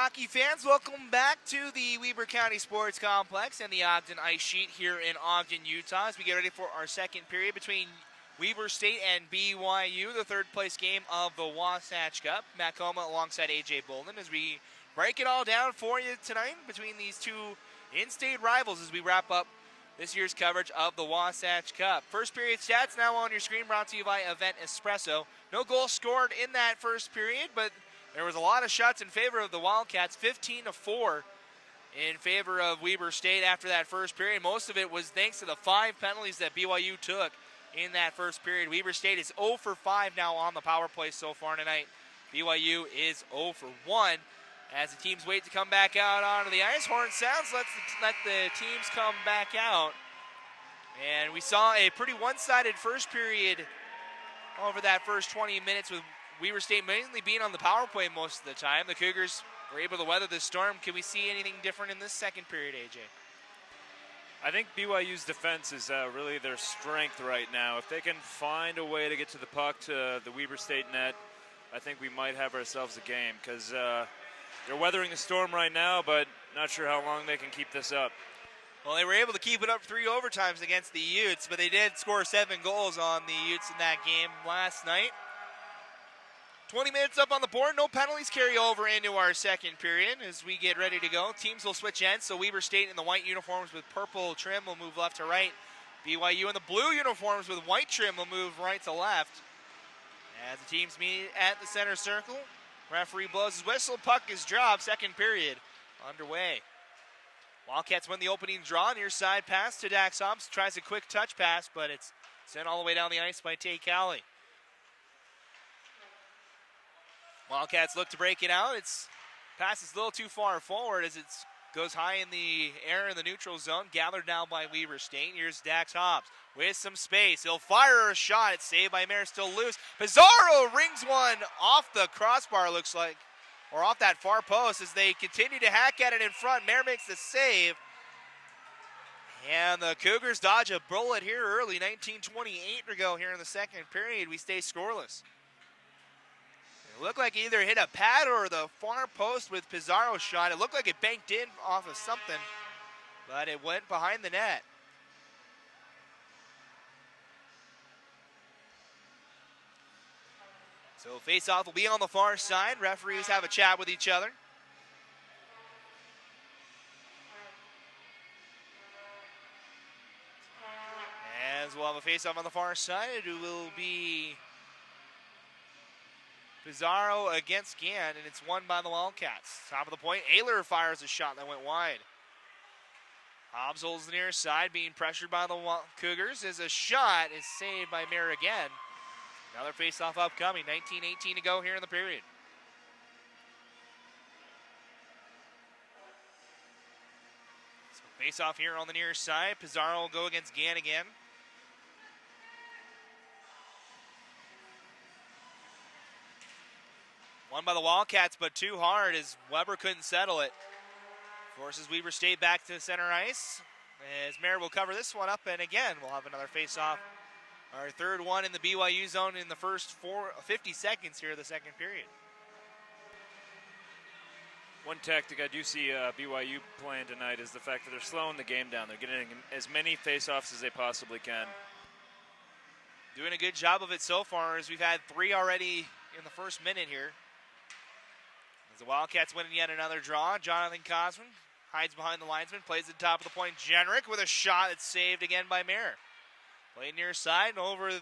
hockey fans, welcome back to the Weber County Sports Complex and the Ogden Ice Sheet here in Ogden, Utah, as we get ready for our second period between Weber State and BYU, the third place game of the Wasatch Cup. Matt Coma alongside AJ Bolden as we break it all down for you tonight between these two in-state rivals as we wrap up this year's coverage of the Wasatch Cup. First period stats now on your screen, brought to you by Event Espresso. No goals scored in that first period, but there was a lot of shots in favor of the Wildcats, 15-4 in favor of Weber State after that first period. Most of it was thanks to the 5 penalties that BYU took in that first period. Weber State is 0 for 5 now on the power play so far tonight. BYU is 0 for 1. As the teams wait to come back out onto the ice, horn sounds, let the teams come back out. And we saw a pretty one-sided first period over that first 20 minutes with Weber State mainly being on the power play most of the time. The Cougars were able to weather the storm. Can we see anything different in this second period, AJ?
I think BYU's defense is really their strength right now. If they can find a way to get to the puck to the Weber State net, I think we might have ourselves a game, because they're weathering the storm right now, but not sure how long they can keep this up.
Well, they were able to keep it up 3 overtimes against the Utes, but they did score 7 goals on the Utes in that game last night. 20 minutes up on the board, no penalties carry over into our second period as we get ready to go. Teams will switch ends, so Weber State in the white uniforms with purple trim will move left to right. BYU in the blue uniforms with white trim will move right to left. As the teams meet at the center circle, referee blows his whistle, puck is dropped, second period underway. Wildcats win the opening draw, near side pass to Dax Hobbs, tries a quick touch pass, but it's sent all the way down the ice by Tate Cowley. Wildcats look to break it out. It's pass is a little too far forward as it goes high in the air in the neutral zone. Gathered now by Weber State. Here's Dax Hobbs with some space. He'll fire a shot. It's saved by Mayer, still loose. Pizarro rings one off the crossbar, looks like, or off that far post as they continue to hack at it in front. Mayer makes the save. And the Cougars dodge a bullet here early. 19:28 to go here in the second period. We stay scoreless. It looked like it either hit a pad or the far post with Pizarro's shot. It looked like it banked in off of something, but it went behind the net. So face-off will be on the far side. Referees have a chat with each other. As we'll have a face-off on the far side, it will be Pizarro against Gant, and it's won by the Wildcats. Top of the point, Ayler fires a shot that went wide. Hobbs holds the near side, being pressured by the Cougars, as a shot is saved by Mayer again. Another face-off upcoming, 19:18 to go here in the period. So face-off here on the near side. Pizarro will go against Gant again. Won by the Wildcats, but too hard as Weber couldn't settle it. Forces Weber State back to center ice. As Mayer will cover this one up, and again, we'll have another face-off. Our third one in the BYU zone in the first 50 seconds here of the second period.
One tactic I do see BYU playing tonight is the fact that they're slowing the game down. They're getting as many face-offs as they possibly can.
Doing a good job of it so far, as we've had 3 already in the first minute here. As the Wildcats winning yet another draw, Jonathan Cosman hides behind the linesman, plays at the top of the point. Jenrick with a shot that's saved again by Mayer. Played near side and over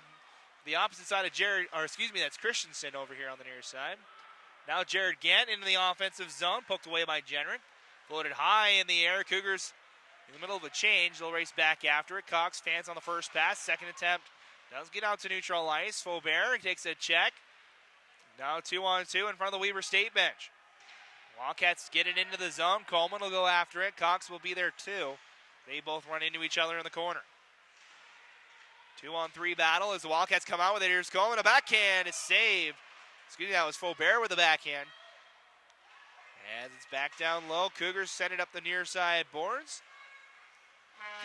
the opposite side of that's Christensen over here on the near side. Now Jared Gant into the offensive zone, poked away by Jenrick. Floated high in the air. Cougars in the middle of a change. They'll race back after it. Cox fans on the first pass. Second attempt does get out to neutral ice. Faubert takes a check. Now 2-on-2 in front of the Weber State bench. Wildcats get it into the zone. Coleman will go after it. Cox will be there too. They both run into each other in the corner. 2-on-3 battle as the Wildcats come out with it. Here's Coleman. A backhand is saved. That was Faubert with the backhand. As it's back down low, Cougars send it up the near side boards.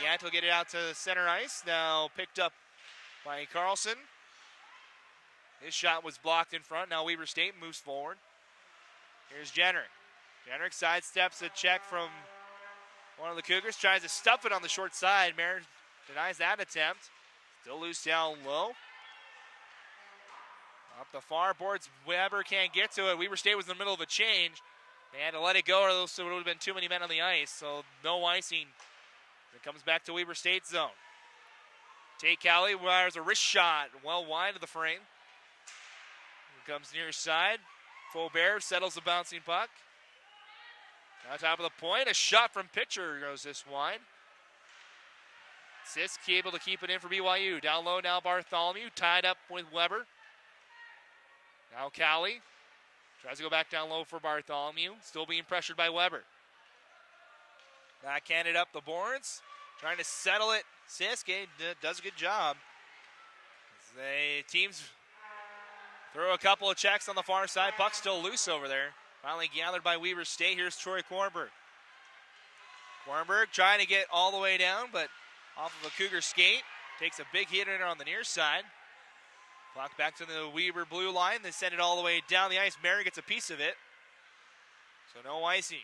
Gant will get it out to center ice. Now picked up by Carlson. His shot was blocked in front. Now Weber State moves forward. Here's Jenner. Jenrick sidesteps a check from one of the Cougars, tries to stuff it on the short side. Mayer denies that attempt. Still loose down low. Up the far boards, Weber can't get to it. Weber State was in the middle of a change. They had to let it go or else it would have been too many men on the ice. So no icing. It comes back to Weber State zone. Tate Cowley wires a wrist shot well wide of the frame. Here comes near side. Faubert settles the bouncing puck. On top of the point, a shot from pitcher goes this wide. Sisk able to keep it in for BYU. Down low now Bartholomew, tied up with Weber. Now Cowley tries to go back down low for Bartholomew. Still being pressured by Weber. Backhanded up the boards. Trying to settle it. Sisk does a good job. The teams throw a couple of checks on the far side. Puck still loose over there. Finally gathered by Weber State. Here's Troy Kornberg. Kornberg trying to get all the way down, but off of a Cougar skate. Takes a big hit in on the near side. Puck back to the Weber blue line. They send it all the way down the ice. Mary gets a piece of it. So no icing.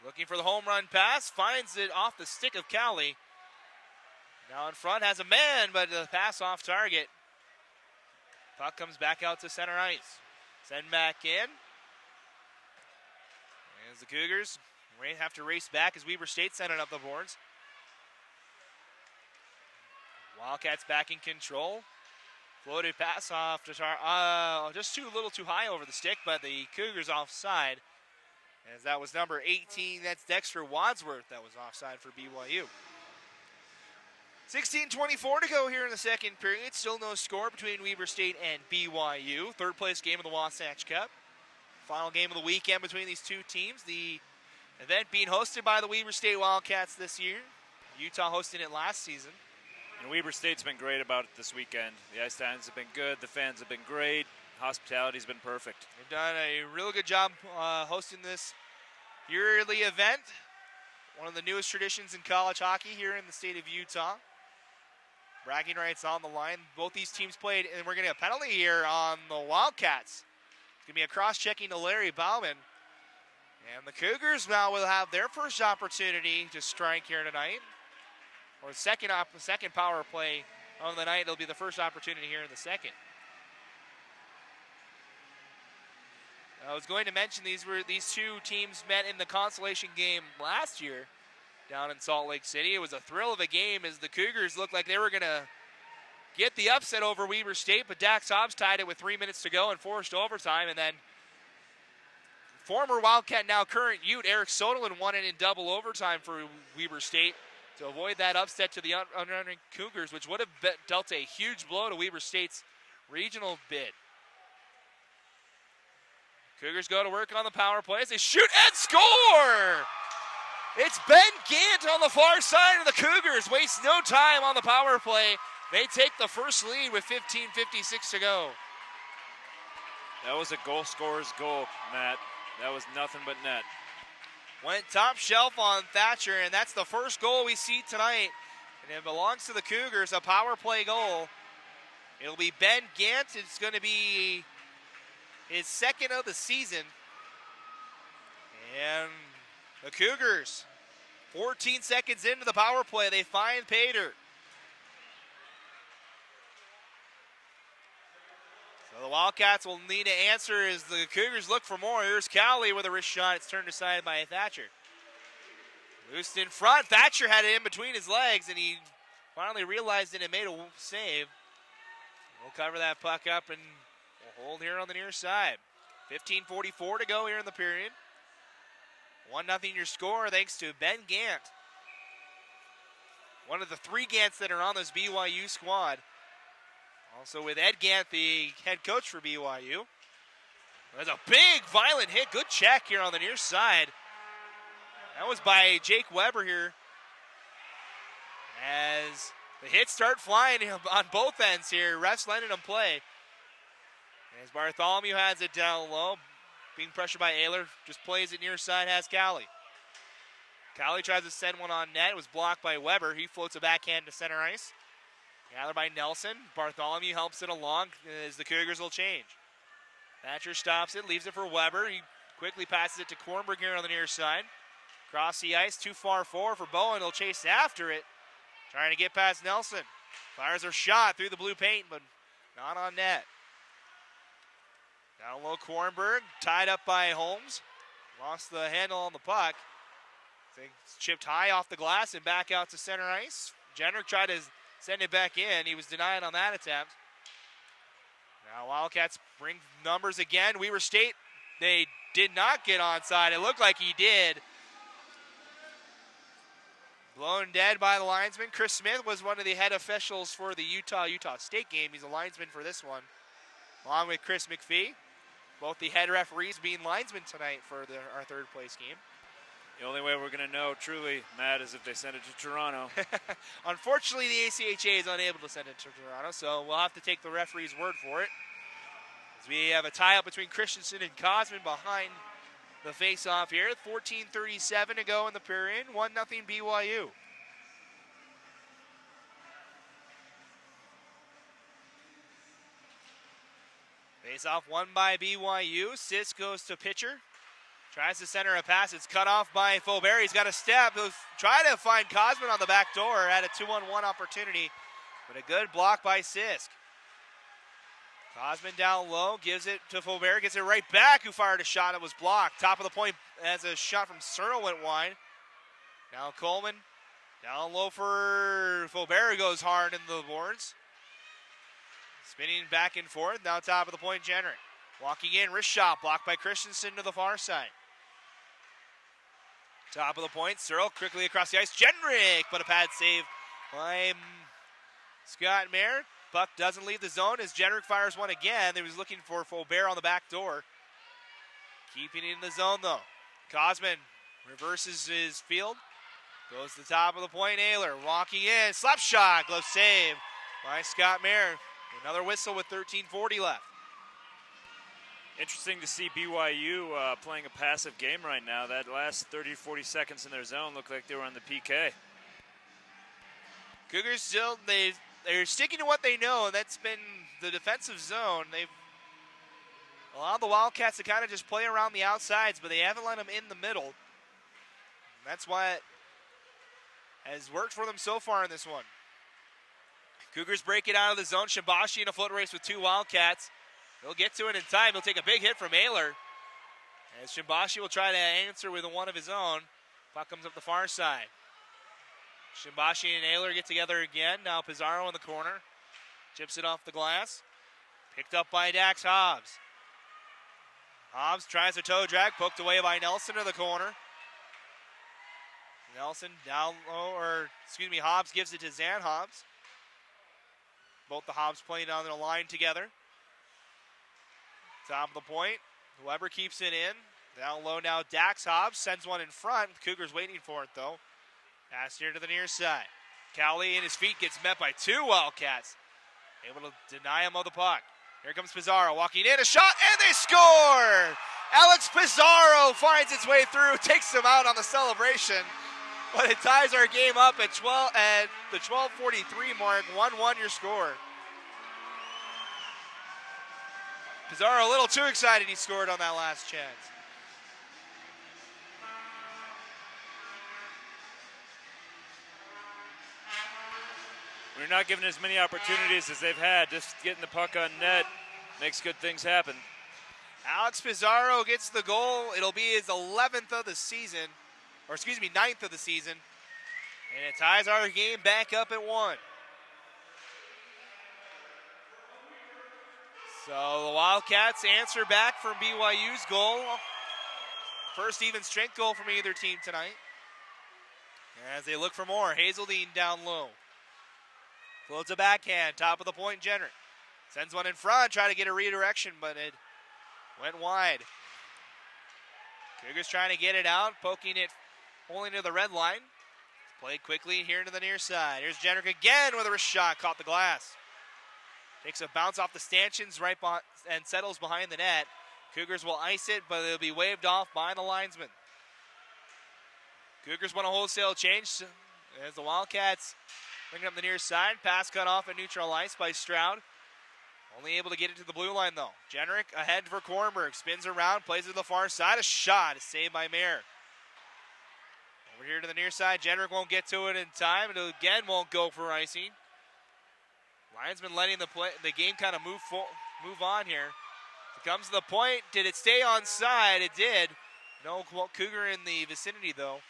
Looking for the home run pass. Finds it off the stick of Cowley. Now in front has a man, but the pass off target. Puck comes back out to center ice. Send back in. As the Cougars have to race back as Weber State sending up the boards. Wildcats back in control. Floated pass off to just a little too high over the stick, but the Cougars offside. As that was number 18, that's Dexter Wadsworth that was offside for BYU. 16:24 to go here in the second period. Still no score between Weber State and BYU. Third place game of the Wasatch Cup. Final game of the weekend between these two teams. The event being hosted by the Weber State Wildcats this year. Utah hosting it last season.
And Weber State's been great about it this weekend. The ice times have been good. The fans have been great. Hospitality's been perfect.
They've done a real good job hosting this yearly event. One of the newest traditions in college hockey here in the state of Utah. Bragging rights on the line. Both these teams played, and we're going to get a penalty here on the Wildcats. It's going to be a cross-checking to Larry Bauman. And the Cougars now will have their first opportunity to strike here tonight. Or the second power play of the night. It'll be the first opportunity here in the second. I was going to mention these two teams met in the consolation game last year down in Salt Lake City. It was a thrill of a game as the Cougars looked like they were going to get the upset over Weber State, but Dax Hobbs tied it with 3 minutes to go and forced overtime. And then former Wildcat, now current Ute, Eric Soderlund won it in double overtime for Weber State to avoid that upset to the unranked Cougars, which would have dealt a huge blow to Weber State's regional bid. Cougars go to work on the power plays. They shoot and score! It's Ben Gant on the far side of the Cougars. Wastes no time on the power play. They take the first lead with 15:56 to go.
That was a goal scorer's goal, Matt. That was nothing but net.
Went top shelf on Thatcher, and that's the first goal we see tonight. And it belongs to the Cougars, a power play goal. It'll be Ben Gant. It's going to be his second of the season. And the Cougars, 14 seconds into the power play, they find Pater. So the Wildcats will need to answer as the Cougars look for more. Here's Cowley with a wrist shot. It's turned aside by Thatcher. Loosed in front. Thatcher had it in between his legs, and he finally realized it and made a save. We'll cover that puck up and we'll hold here on the near side. 15:44 to go here in the period. 1-0 your score thanks to Ben Gant. One of the three Gants that are on this BYU squad. Also with Ed Gant, the head coach for BYU. There's a big, violent hit. Good check here on the near side. That was by Jake Weber here. As the hits start flying on both ends here. Refs letting them play. As Bartholomew has it down low. Being pressured by Ayler. Just plays it near side, has Cowley. Cowley tries to send one on net. It was blocked by Weber. He floats a backhand to center ice. Gathered by Nelson. Bartholomew helps it along as the Cougars will change. Thatcher stops it, leaves it for Weber. He quickly passes it to Kornberg here on the near side. Across the ice, too far forward for Bowen. He'll chase after it. Trying to get past Nelson. Fires her shot through the blue paint, but not on net. Down low, Kornberg, tied up by Holmes. Lost the handle on the puck. It's chipped high off the glass and back out to center ice. Jenrick tried to send it back in. He was denied on that attempt. Now Wildcats bring numbers again. Weber State, they did not get onside. It looked like he did. Blown dead by the linesman. Chris Smith was one of the head officials for the Utah State game. He's a linesman for this one, along with Chris McPhee. Both the head referees being linesmen tonight for our third place game.
The only way we're going to know truly, Matt, is if they send it to Toronto.
Unfortunately, the ACHA is unable to send it to Toronto, so we'll have to take the referee's word for it. As we have a tie-up between Christensen and Cosman behind the face-off here. 14:37 to go in the period. 1-0 BYU. Face-off won by BYU. Sis goes to pitcher. Tries to center a pass. It's cut off by Faubert. He's got a step. He'll try to find Cosman on the back door. Had a 2-on-1 opportunity, but a good block by Sisk. Cosman down low, gives it to Faubert, gets it right back, who fired a shot that was blocked. Top of the point as a shot from Searle went wide. Now Coleman down low for Faubert, goes hard in the boards. Spinning back and forth, now top of the point, Jenrick. Walking in, wrist shot, blocked by Christensen to the far side. Top of the point, Searle quickly across the ice, Jenrick, but a pad save by Scott Mayer. Puck doesn't leave the zone as Jenrick fires one again. He was looking for Faubert on the back door. Keeping it in the zone though. Cosman reverses his field. Goes to the top of the point, Naylor walking in. Slap shot, glove save by Scott Mayer. Another whistle with 13:40 left.
Interesting to see BYU playing a passive game right now. That last 30-40 seconds in their zone looked like they were on the PK.
Cougars still, they're sticking to what they know, and that's been the defensive zone. They've allowed the Wildcats to kind of just play around the outsides, but they haven't let them in the middle. And that's why it has worked for them so far in this one. Cougars break it out of the zone. Shibashi in a foot race with two Wildcats. He'll get to it in time. He'll take a big hit from Ayler. As Shibashi will try to answer with one of his own. Puck comes up the far side. Shibashi and Ayler get together again. Now Pizarro in the corner. Chips it off the glass. Picked up by Dax Hobbs. Hobbs tries a toe drag. Poked away by Nelson to the corner. Nelson down low, Hobbs gives it to Zan Hobbs. Both the Hobbs playing on the line together. Top of the point. Weber keeps it in. Down low now, Dax Hobbs sends one in front. Cougars waiting for it, though. Pass here to the near side. Cowley in his feet gets met by two Wildcats. Able to deny him of the puck. Here comes Pizarro walking in, a shot, and they score! Alex Pizarro finds its way through, takes them out on the celebration. But it ties our game up at the 12:43 mark, 1-1 your score. Pizarro a little too excited he scored on that last chance.
We're not giving as many opportunities as they've had. Just getting the puck on net makes good things happen.
Alex Pizarro gets the goal. It'll be his 11th of the season, 9th of the season. And it ties our game back up at 1. So the Wildcats answer back from BYU's goal. First even strength goal from either team tonight. As they look for more, Hazeldine down low. Floats a backhand, top of the point, Jenner. Sends one in front, try to get a redirection, but it went wide. Cougars trying to get it out, poking it only to the red line. Played quickly here to the near side. Here's Jenner again with a wrist shot, caught the glass. Takes a bounce off the stanchions and settles behind the net. Cougars will ice it, but it'll be waved off by the linesman. Cougars want a wholesale change as the Wildcats bring up the near side. Pass cut off at neutral ice by Stroud. Only able to get it to the blue line, though. Jenrick ahead for Kornberg. Spins around, plays it to the far side. A shot is saved by Mayer. Over here to the near side. Jenrick won't get to it in time. It again won't go for icing. Linesman letting the game kind of move on here. It comes to the point. Did it stay on side? It did. No Cougar in the vicinity, though.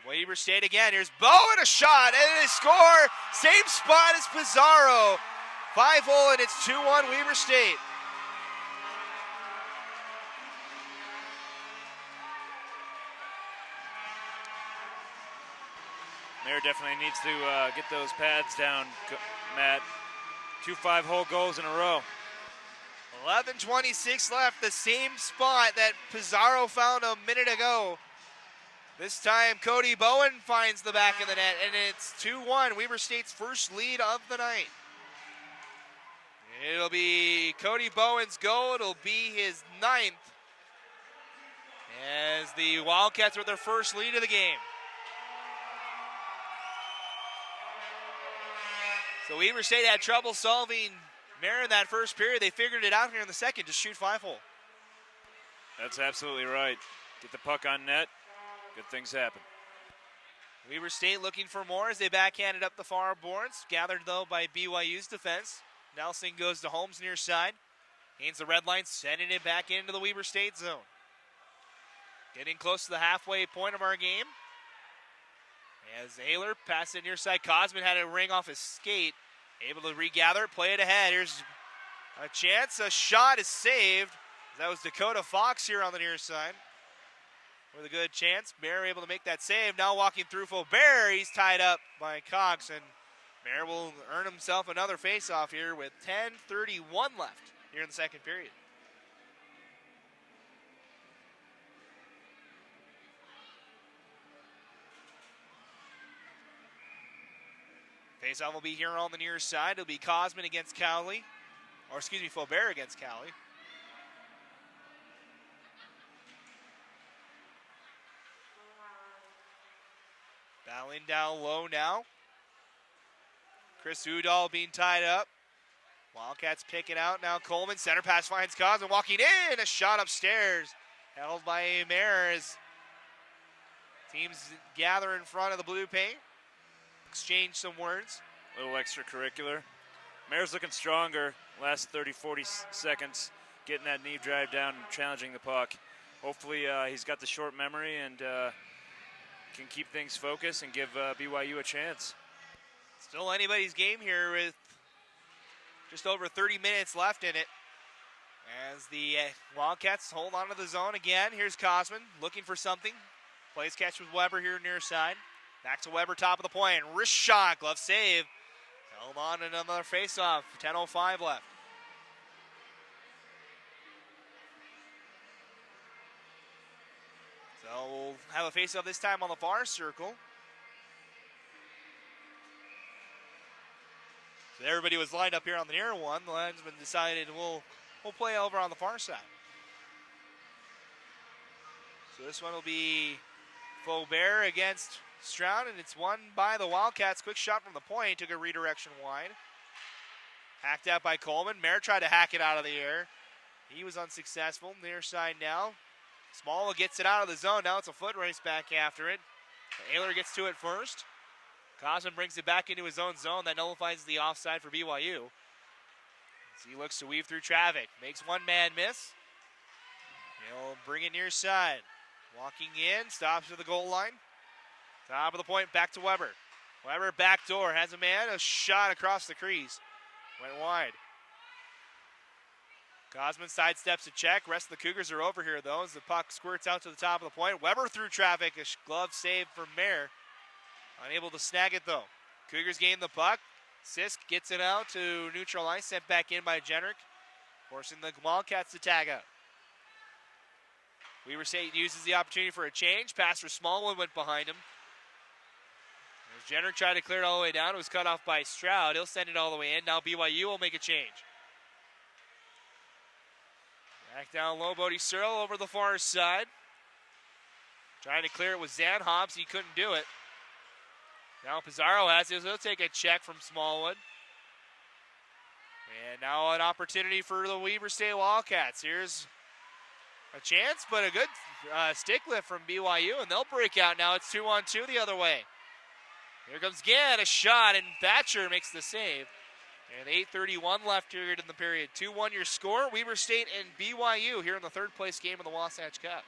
Weber State again. Here's Bowen, a shot, and a score. Same spot as Pizarro. 5-hole, and it's 2-1 Weber State.
Mayer definitely needs to get those pads down, Matt. 2 5-hole goals in a row.
11:26 left, the same spot that Pizarro found a minute ago. This time, Cody Bowen finds the back of the net, and it's 2-1, Weber State's first lead of the night. It'll be Cody Bowen's goal. It'll be his 9th as the Wildcats with their first lead of the game. So Weber State had trouble solving Mayer in that first period. They figured it out here in the second. Just shoot 5-hole.
That's absolutely right. Get the puck on net. Good things happen.
Weber State looking for more as they backhanded up the far boards. Gathered, though, by BYU's defense. Nelson goes to Holmes near side. Gains the red line, sending it back into the Weber State zone. Getting close to the halfway point of our game. As Ayler passed it near side. Cosman had a ring off his skate. Able to regather, play it ahead. Here's a chance. A shot is saved. That was Dakota Fox here on the near side. With a good chance. Mayer able to make that save. Now walking through Faubert. He's tied up by Cox. And Mayer will earn himself another faceoff here with 10:31 left here in the second period. Faceoff will be here on the near side. It'll be Cosman against Cowley. Or excuse me, Faubert against Cowley. Battling down low now. Chris Udall being tied up. Wildcats pick it out now. Coleman, center pass finds Cosman walking in. A shot upstairs. Held by Mayer as teams gather in front of the blue paint. Exchange some words.
A little extracurricular. Mayer's looking stronger. Last 30, 40 seconds. Getting that knee drive down and challenging the puck. Hopefully he's got the short memory and can keep things focused and give BYU a chance.
Still anybody's game here with just over 30 minutes left in it. As the Wildcats hold on to the zone again. Here's Cosman looking for something. Plays catch with Weber here near side. Back to Weber, top of the point. Wrist shot, glove save. Held on to another faceoff. 10:05 left. So we'll have a faceoff this time on the far circle. So everybody was lined up here on the near one. The linesman decided we'll play over on the far side. So this one will be Faubert against Stroud, and it's won by the Wildcats. Quick shot from the point, took a redirection wide. Hacked out by Coleman. Mayer tried to hack it out of the air. He was unsuccessful. Near side now. Small gets it out of the zone. Now it's a foot race back after it. Ayler gets to it first. Cosman brings it back into his own zone. That nullifies the offside for BYU. As he looks to weave through traffic. Makes one man miss. He'll bring it near side. Walking in. Stops at the goal line. Top of the point. Back to Weber. Weber back door. Has a man. A shot across the crease. Went wide. Cosman sidesteps a check. Rest of the Cougars are over here, though, as the puck squirts out to the top of the point. Weber through traffic. A glove save from Mayer. Unable to snag it, though. Cougars gain the puck. Sisk gets it out to neutral ice. Sent back in by Jenrick, forcing the Wildcats to tag out. Weber State uses the opportunity for a change. Pass for Smallwood went behind him. As Jenrick tried to clear it all the way down, it was cut off by Stroud. He'll send it all the way in. Now BYU will make a change. Back down low, Bodie Searle over the far side. Trying to clear it with Zan Hobbs. He couldn't do it. Now Pizarro has it. He'll take a check from Smallwood. And now an opportunity for the Weber State Wildcats. Here's a chance, but a good stick lift from BYU, and they'll break out now. It's 2-on-2 the other way. Here comes Gann, a shot, and Thatcher makes the save. And 8:31 left here in the period. 2-1 your score. Weber State and BYU here in the third place game of the Wasatch Cup.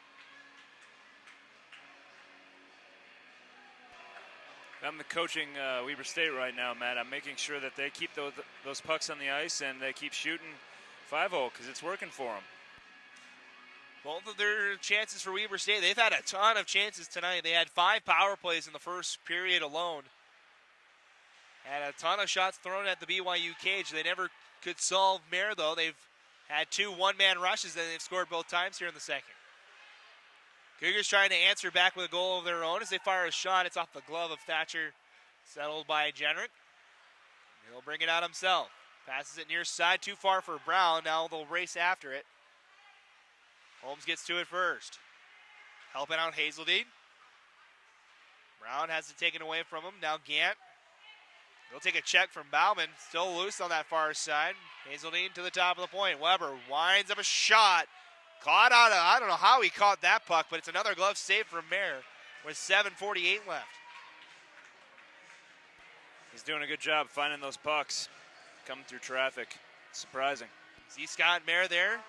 I'm the coaching Weber State right now, Matt. I'm making sure that they keep those pucks on the ice and they keep shooting 5-0 because it's working for them.
Both of their chances for Weber State, they've had a ton of chances tonight. They had 5 power plays in the first period alone. Had a ton of shots thrown at the BYU cage. They never could solve Mare, though. They've had 2 one-man rushes, and they've scored both times here in the second. Cougars trying to answer back with a goal of their own as they fire a shot. It's off the glove of Thatcher, settled by Jenrick. He'll bring it out himself. Passes it near side, too far for Brown. Now they'll race after it. Holmes gets to it first. Helping out Hazeldean. Brown has it taken away from him. Now Gant. He'll take a check from Bauman. Still loose on that far side. Hazeldean to the top of the point. Weber winds up a shot. Caught out of, I don't know how he caught that puck, but it's another glove save from Mayer with 7:48 left.
He's doing a good job finding those pucks coming through traffic. Surprising.
See Scott Mayer there.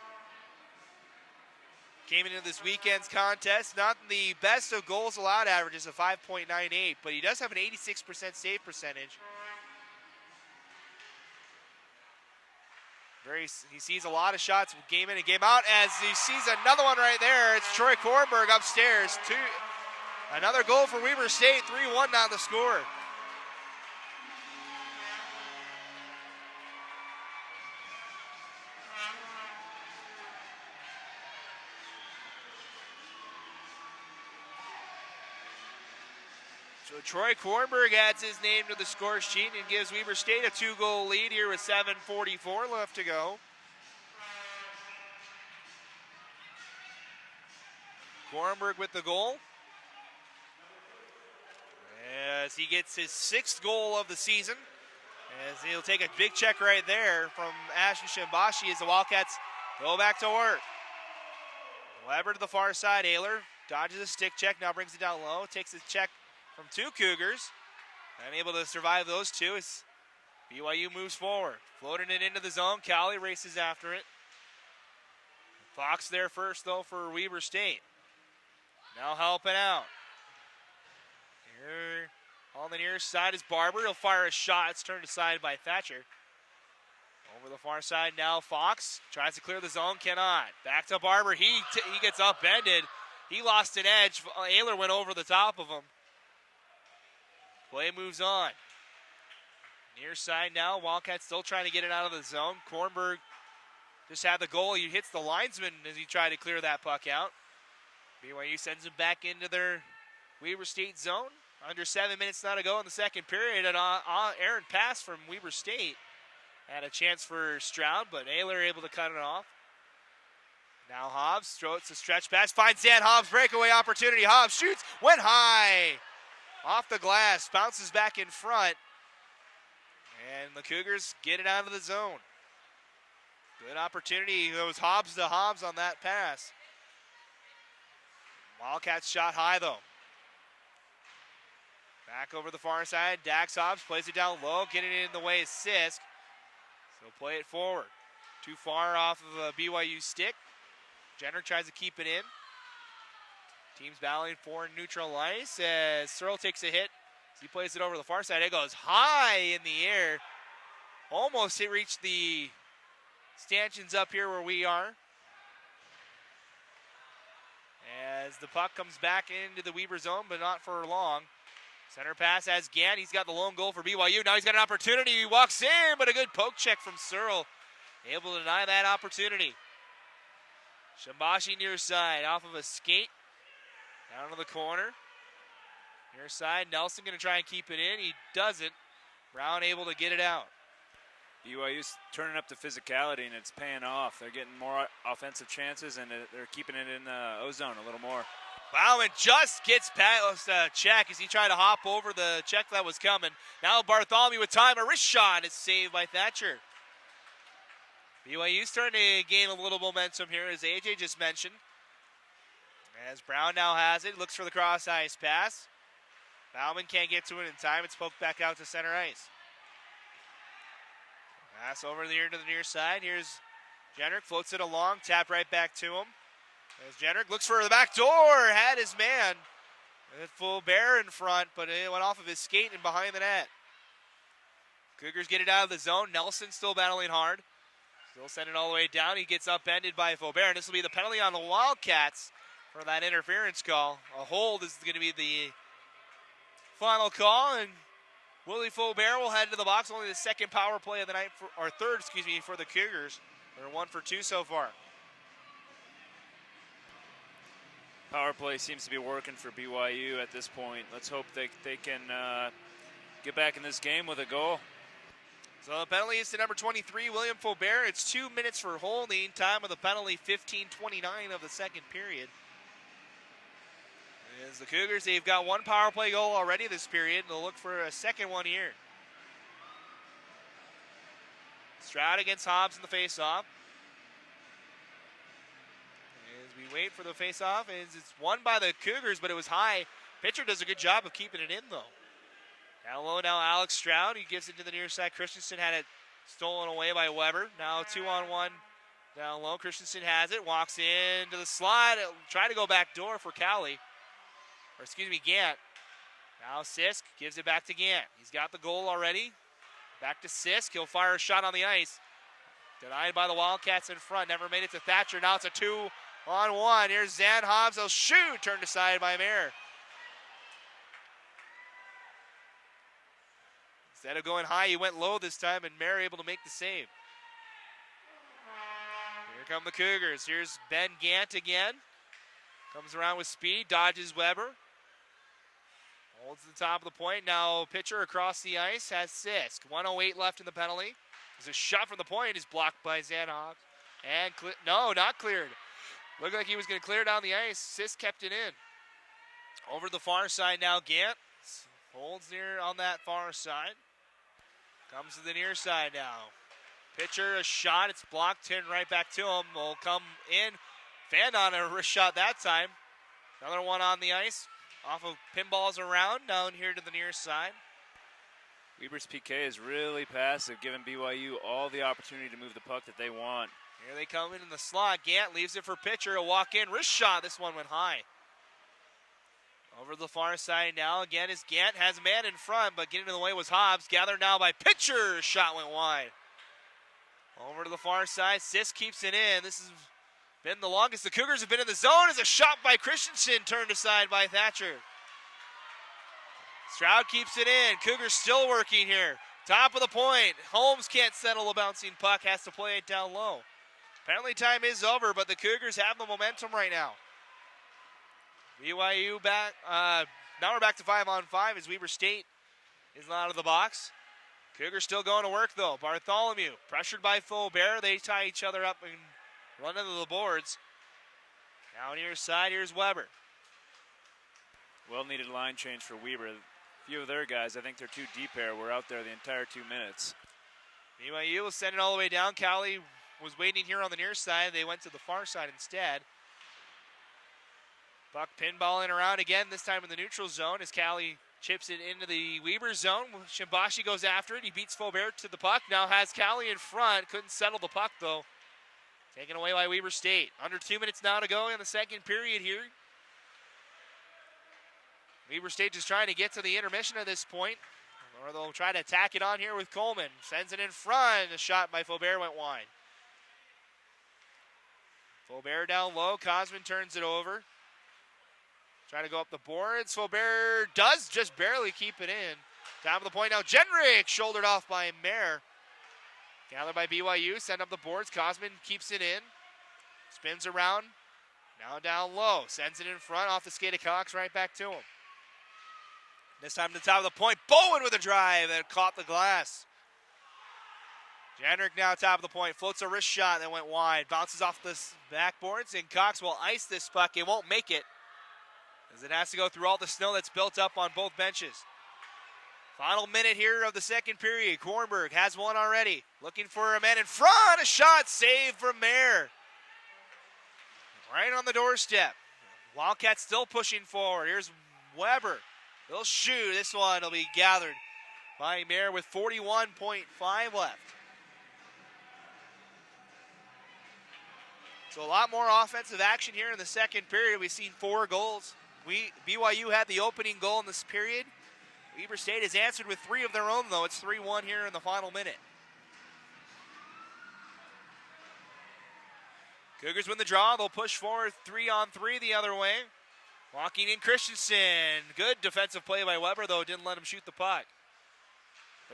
Came into this weekend's contest, not the best of goals allowed averages of 5.98, but he does have an 86% save percentage. He sees a lot of shots game in and game out as he sees another one right there. It's Troy Kornberg upstairs. Another goal for Weber State, 3-1 now the score. So Troy Kornberg adds his name to the score sheet and gives Weber State a 2-goal lead here with 7:44 left to go. Kornberg with the goal. As he gets his 6th goal of the season. As he'll take a big check right there from Ashton Shimbashi as the Wildcats go back to work. Weber to the far side. Ayler dodges a stick check, now brings it down low. Takes a check from 2 Cougars. Unable to survive those 2 as BYU moves forward. Floating it into the zone. Cowley races after it. Fox there first, though, for Weber State. Now helping out. Here on the near side is Barber. He'll fire a shot. It's turned aside by Thatcher. Over the far side now, Fox tries to clear the zone, cannot. Back to Barber. He gets upended. He lost an edge. Ayler went over the top of him. Play moves on. Near side now. Wildcats still trying to get it out of the zone. Kornberg just had the goal. He hits the linesman as he tried to clear that puck out. BYU sends him back into their Weber State zone. Under 7 minutes now to go in the second period. An errant pass from Weber State. Had a chance for Stroud, but Ayler able to cut it off. Now Hobbs throws a stretch pass. Finds Dan Hobbs. Breakaway opportunity. Hobbs shoots. Went high. Off the glass, bounces back in front, and the Cougars get it out of the zone. Good opportunity. It was Hobbs to Hobbs on that pass. Wildcats shot high, though. Back over the far side, Dax Hobbs plays it down low, getting it in the way of Sisk. So play it forward. Too far off of a BYU stick. Jenner tries to keep it in. Teams battling for neutral ice as Searle takes a hit. As he plays it over the far side. It goes high in the air. Almost it reached the stanchions up here where we are. As the puck comes back into the Weber zone, but not for long. Center pass has Gann. He's got the lone goal for BYU. Now he's got an opportunity. He walks in, but a good poke check from Searle. Able to deny that opportunity. Shimbashi near side off of a skate. Down to the corner. Near side, Nelson going to try and keep it in. He doesn't. Brown able to get it out.
BYU's turning up the physicality, and it's paying off. They're getting more offensive chances, and they're keeping it in the O-zone a little more.
Bauman just gets past a check as he tried to hop over the check that was coming. Now Bartholomew with time. A wrist shot is saved by Thatcher. BYU starting to gain a little momentum here, as AJ just mentioned. As Brown now has it, looks for the cross ice pass. Bauman can't get to it in time. It's poked back out to center ice. Pass over here to the near side. Here's Jenrick, floats it along, tapped right back to him. As Jenrick looks for the back door, had his man. Full bear in front, but it went off of his skate and behind the net. Cougars get it out of the zone. Nelson still battling hard. Still sending it all the way down. He gets upended by Faubert, and this will be the penalty on the Wildcats for that interference call. A hold is going to be the final call, and Willie Faubert will head to the box. Only the second power play of the night, third for the Cougars. They're 1 for 2 so far.
Power play seems to be working for BYU at this point. Let's hope they can get back in this game with a goal.
So the penalty is to number 23, William Faubert. It's 2 minutes for holding. Time of the penalty, 15:29 of the second period. As the Cougars, they've got one power play goal already this period. They'll look for a second one here. Stroud against Hobbs in the faceoff. As we wait for the faceoff, it's won by the Cougars, but it was high. Pitcher does a good job of keeping it in, though. Down low now, Alex Stroud. He gives it to the near side. Christensen had it stolen away by Weber. Now 2-on-1 down low. Christensen has it. Walks into the slot. Try to go back door for Gant. Now Sisk gives it back to Gant. He's got the goal already. Back to Sisk. He'll fire a shot on the ice. Denied by the Wildcats in front. Never made it to Thatcher. Now it's a 2-on-1. Here's Zan Hobbs. He'll shoot. Turned aside by Mayer. Instead of going high, he went low this time, and Mayer able to make the save. Here come the Cougars. Here's Ben Gant again. Comes around with speed, dodges Weber. Holds the top of the point. Now pitcher across the ice has Sisk. 1:08 left in the penalty. There's a shot from the point. Is blocked by Zan Hobbs. And no, not cleared. Looked like he was going to clear down the ice. Sisk kept it in. Over the far side now, Gant. Holds near on that far side. Comes to the near side now. Pitcher, a shot. It's blocked. Turned right back to him. Will come in. Fanned on a wrist shot that time. Another one on the ice. Off of pinballs around. Down here to the near side.
Weber's PK is really passive, giving BYU all the opportunity to move the puck that they want.
Here they come in the slot. Gant leaves it for pitcher. He'll walk in. Wrist shot. This one went high. Over the far side now. Again, as Gant has a man in front, but getting in the way was Hobbs. Gathered now by pitcher. Shot went wide. Over to the far side. Sisk keeps it in. This has been the longest the Cougars have been in the zone. As a shot by Christensen. Turned aside by Thatcher. Stroud keeps it in. Cougars still working here. Top of the point. Holmes can't settle a bouncing puck. Has to play it down low. Penalty time is over, but the Cougars have the momentum right now. BYU back. Now we're back to 5-on-5 as Weber State is not out of the box. Cougars still going to work, though. Bartholomew pressured by Faubert. They tie each other up and run into the boards. Now near side, here's Weber.
Well-needed line change for Weber. A few of their guys, I think they're too deep here, were out there the entire 2 minutes.
BYU will send it all the way down. Cowley was waiting here on the near side. They went to the far side instead. Buck pinballing around again, this time in the neutral zone as Cowley chips it into the Weber zone. Shimbashi goes after it. He beats Faubert to the puck. Now has Cowley in front. Couldn't settle the puck, though. Taken away by Weber State. Under 2 minutes now to go in the second period here. Weber State just trying to get to the intermission at this point. Or they'll try to attack it on here with Coleman. Sends it in front. A shot by Faubert went wide. Faubert down low. Cosman turns it over. Trying to go up the boards. Faubert does just barely keep it in. Down to the point now. Jenrick shouldered off by Mayer. Gathered by BYU. Send up the boards. Cosman keeps it in. Spins around. Now down low. Sends it in front off the skate of Cox right back to him. This time to the top of the point. Bowen with a drive that caught the glass. Jenrick now top of the point. Floats a wrist shot that went wide. Bounces off the backboards, and Cox will ice this puck. It won't make it, as it has to go through all the snow that's built up on both benches. Final minute here of the second period. Kornberg has one already. Looking for a man in front. A shot saved from Mayer. Right on the doorstep. Wildcats still pushing forward. Here's Weber. They'll shoot. This one will be gathered by Mayer with 41.5 left. So a lot more offensive action here in the second period. We've seen 4 goals. BYU had the opening goal in this period. Weber State has answered with 3 of their own, though. It's 3-1 here in the final minute. Cougars win the draw. They'll push forward 3-on-3 the other way. Walking in Christensen. Good defensive play by Weber, though. Didn't let him shoot the puck.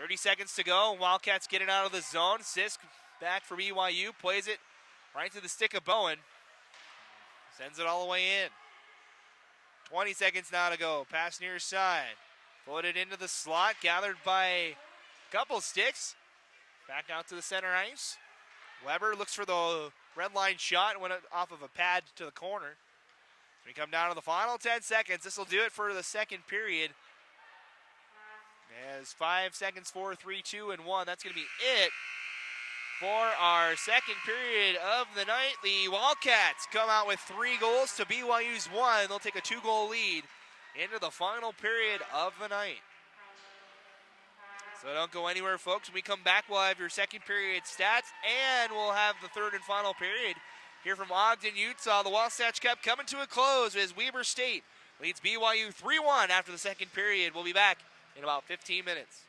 30 seconds to go. Wildcats get it out of the zone. Sisk back for BYU. Plays it right to the stick of Bowen. Sends it all the way in. 20 seconds now to go. Pass near side. Put it into the slot. Gathered by a couple sticks. Back out to the center ice. Weber looks for the red line shot. Went off of a pad to the corner. We come down to the final 10 seconds. This will do it for the second period. As 5 seconds, 4, 3, 2, and 1. That's going to be it for our second period of the night. The Wildcats come out with 3 goals to BYU's 1. They'll take a 2-goal lead into the final period of the night. So don't go anywhere, folks. When we come back, we'll have your second period stats, and we'll have the third and final period here from Ogden, Utah. The Wasatch Cup coming to a close as Weber State leads BYU 3-1 after the second period. We'll be back in about 15 minutes.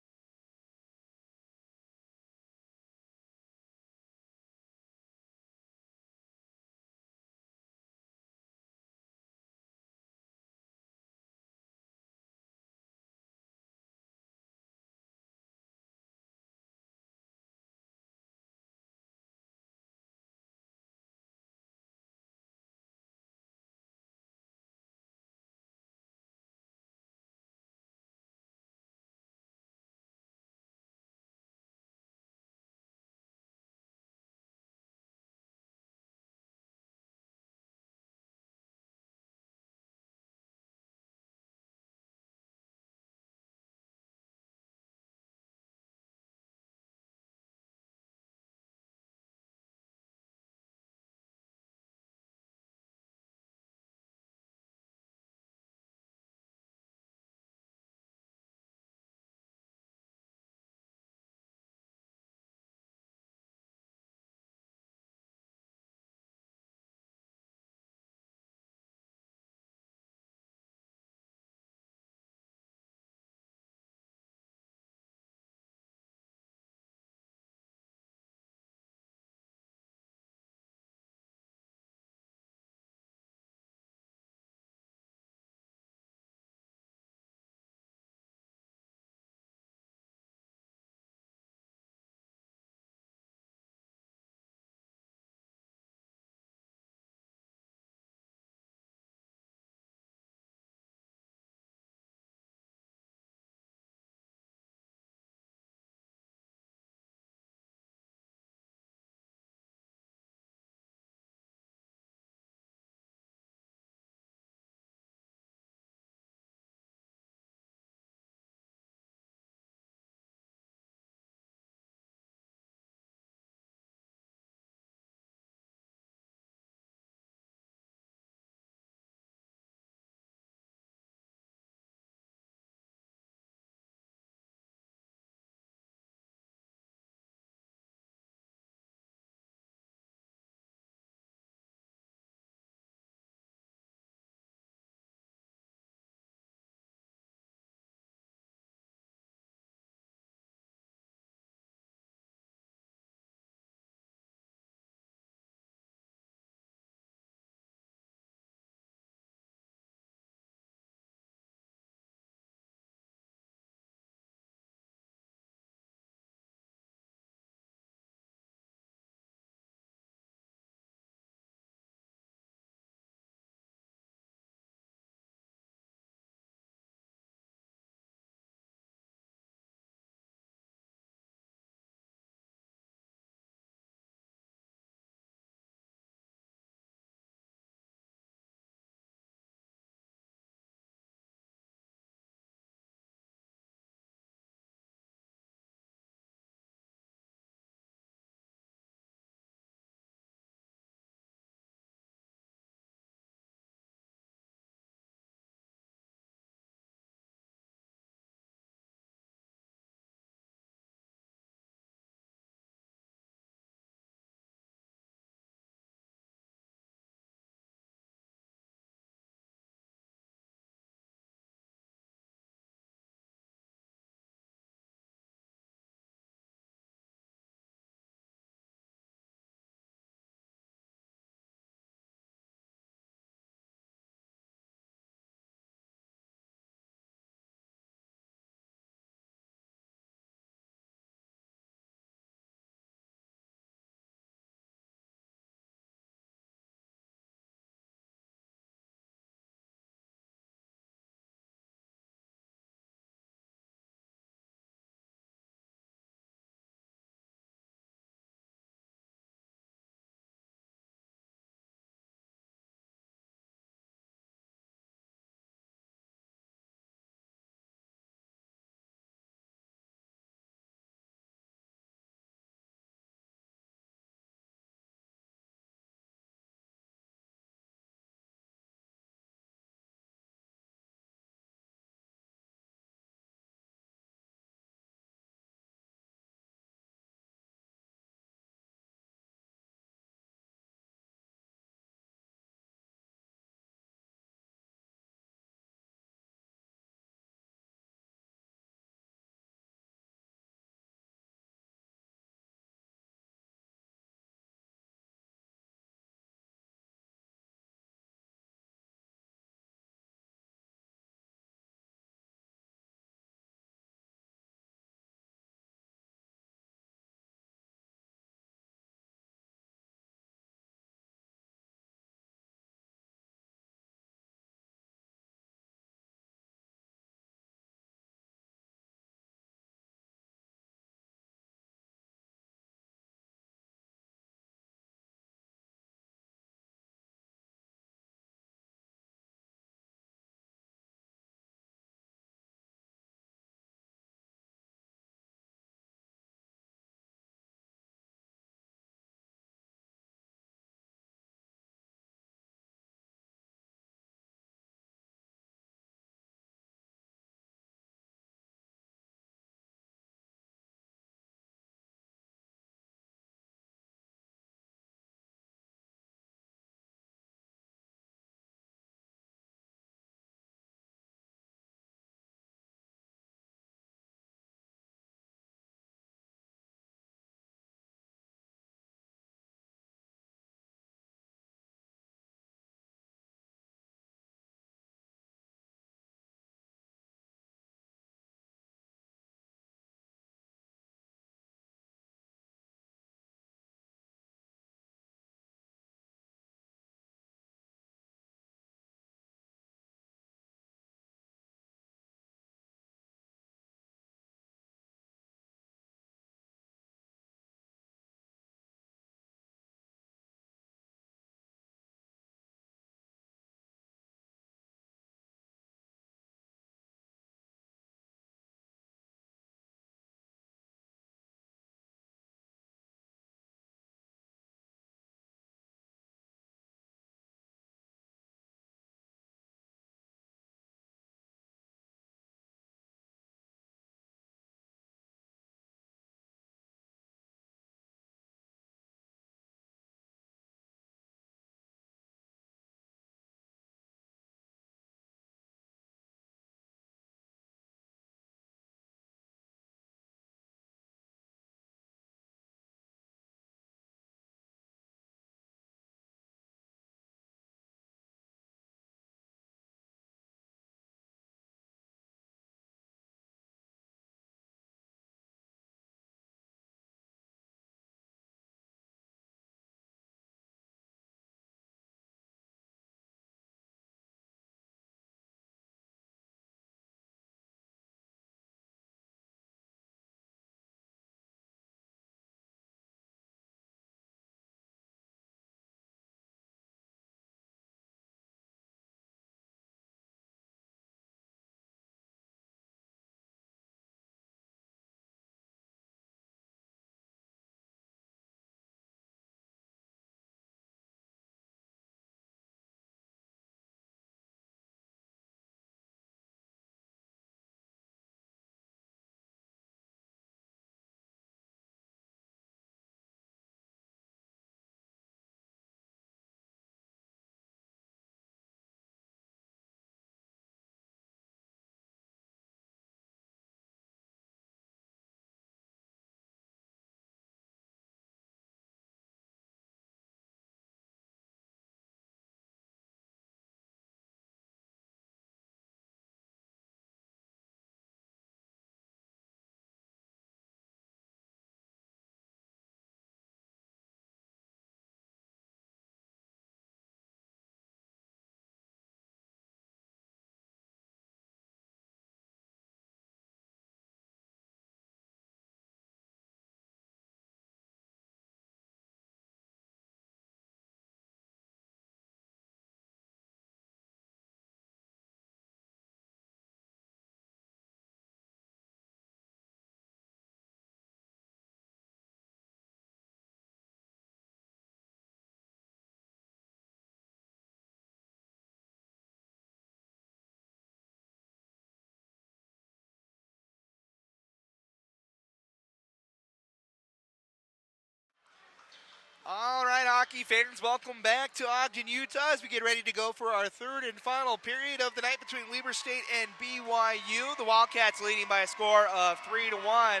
All right, hockey fans, welcome back to Ogden, Utah, as we get ready to go for our third and final period of the night between Weber State and BYU. The Wildcats leading by a score of 3-1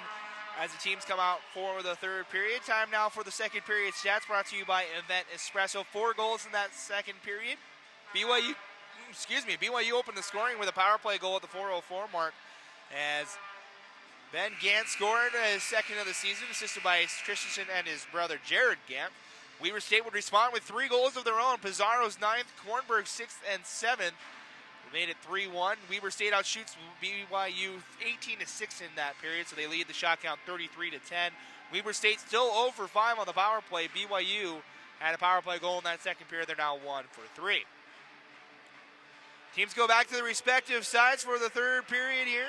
as the teams come out for the third period. Time now for the second period stats, brought to you by Event Espresso. 4 goals in that second period. BYU opened the scoring with a power play goal at the 4:04 mark as Ben Gant scored his second of the season, assisted by Christensen and his brother Jared Gant. Weber State would respond with 3 goals of their own. Pizarro's 9th, Kornberg's 6th and 7th. They made it 3-1. Weber State outshoots BYU 18-6 in that period, so they lead the shot count 33-10. Weber State still 0 for 5 on the power play. BYU had a power play goal in that second period. They're now 1 for 3. Teams go back to the respective sides for the third period here.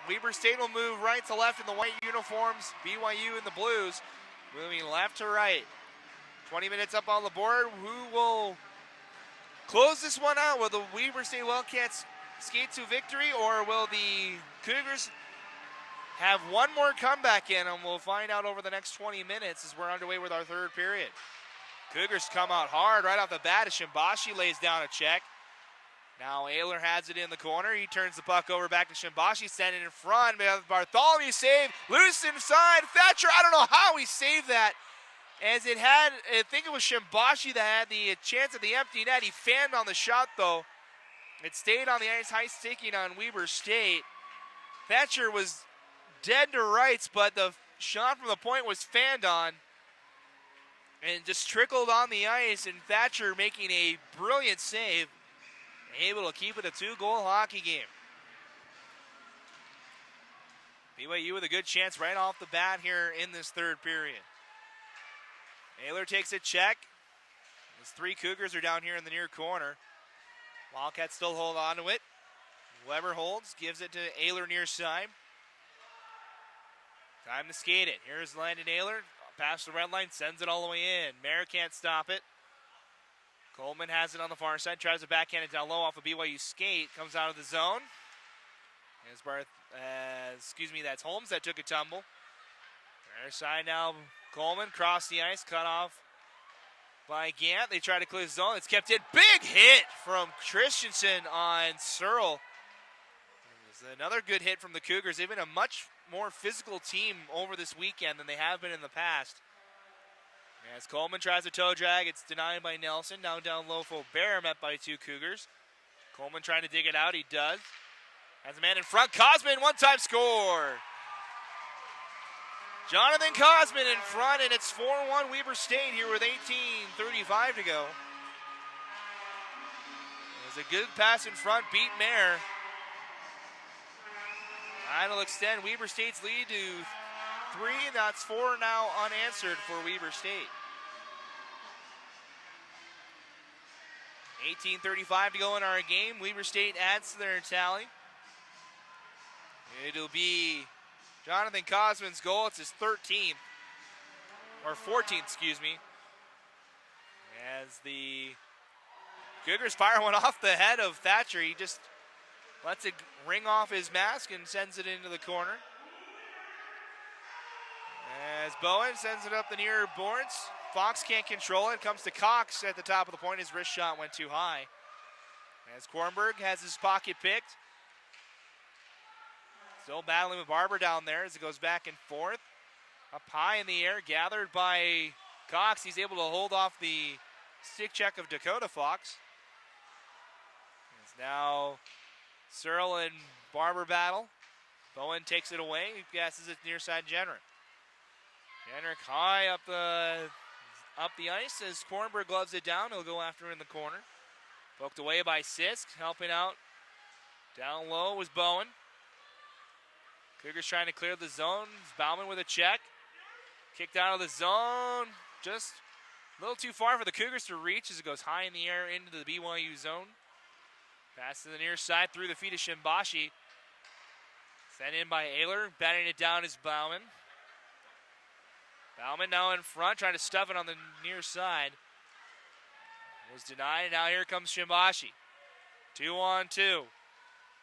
Weber State will move right to left in the white uniforms. BYU in the blues, moving left to right. 20 minutes up on the board. Who will close this one out? Will the Weber State Wildcats skate to victory, or will the Cougars have one more comeback in them? We'll find out over the next 20 minutes as we're underway with our third period. Cougars come out hard right off the bat as Shimbashi lays down a check. Now Ayler has it in the corner. He turns the puck over back to Shimbashi, sending it in front. Bartholomew save, loose inside. Thatcher, I don't know how he saved that. As it had, I think it was Shimbashi that had the chance at the empty net. He fanned on the shot, though. It stayed on the ice, high sticking on Weber State. Thatcher was dead to rights, but the shot from the point was fanned on and just trickled on the ice, and Thatcher making a brilliant save, able to keep it a 2-goal hockey game. BYU with a good chance right off the bat here in this third period. Ayler takes a check. His 3 Cougars are down here in the near corner. Wildcats still hold on to it. Weber holds, gives it to Ayler near side. Time to skate it. Here's Landon Ayler. Past the red line, sends it all the way in. Mayer can't stop it. Coleman has it on the far side, tries to backhand it down low off a BYU skate. Comes out of the zone. That's Holmes that took a tumble. Their side now, Coleman crossed the ice, cut off by Gant. They try to clear the zone. It's kept in. Big hit from Christensen on Searle. There's another good hit from the Cougars. They've been a much more physical team over this weekend than they have been in the past. As Coleman tries to toe drag, it's denied by Nelson. Now down low for Bear, met by 2 Cougars. Coleman trying to dig it out. He does. Has a man in front. Cosman, one-time score. Jonathan Cosman in front, and it's 4-1 Weber State here with 18:35 to go. There's a good pass in front, beat Mayer. That'll extend Weber State's lead to 3. That's 4 now unanswered for Weber State. 18:35 to go in our game. Weber State adds to their tally. It'll be Jonathan Cosman's goal. It's his 13th, or 14th, excuse me. As the Cougars fire one off the head of Thatcher. He just lets it ring off his mask and sends it into the corner. As Bowen sends it up the near boards. Fox can't control it. Comes to Cox at the top of the point. His wrist shot went too high. As Kornberg has his pocket picked. Still battling with Barber down there as it goes back and forth. Up high in the air, gathered by Cox. He's able to hold off the stick check of Dakota Fox. It's now Searle and Barber battle. Bowen takes it away. He passes it near side Jenrick. Jenrick high up the ice as Kornberg gloves it down. He'll go after in the corner. Poked away by Sisk. Helping out down low was Bowen. Cougars trying to clear the zone. Bauman with a check. Kicked out of the zone. Just a little too far for the Cougars to reach as it goes high in the air into the BYU zone. Pass to the near side through the feet of Shimbashi. Sent in by Ayler. Batting it down is Bauman. Bauman now in front, trying to stuff it on the near side. Was denied. Now here comes Shimbashi. 2-on-2.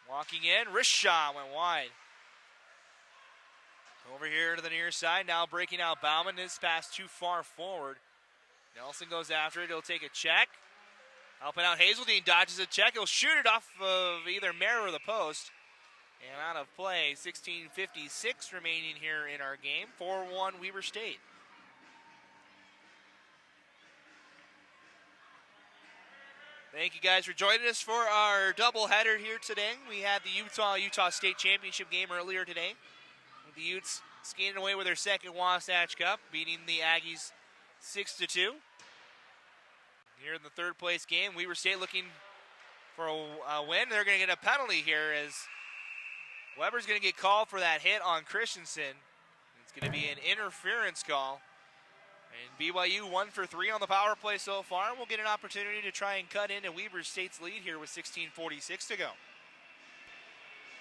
Walking in. Wrist shot went wide. Over here to the near side. Now breaking out Bauman. This pass too far forward. Nelson goes after it. He'll take a check. Helping out Hazeltine, dodges a check. He'll shoot it off of either Mare or the post. And out of play, 16:56 remaining here in our game. 4-1 Weber State. Thank you guys for joining us for our doubleheader here today. We had the Utah State Championship game earlier today. The Utes skating away with their second Wasatch Cup, beating the Aggies 6-2. Here in the third place game, Weber State looking for a win. They're going to get a penalty here as Weber's going to get called for that hit on Christensen. It's going to be an interference call. And BYU 1 for 3 on the power play so far. We'll get an opportunity to try and cut into Weber State's lead here with 16:46 to go.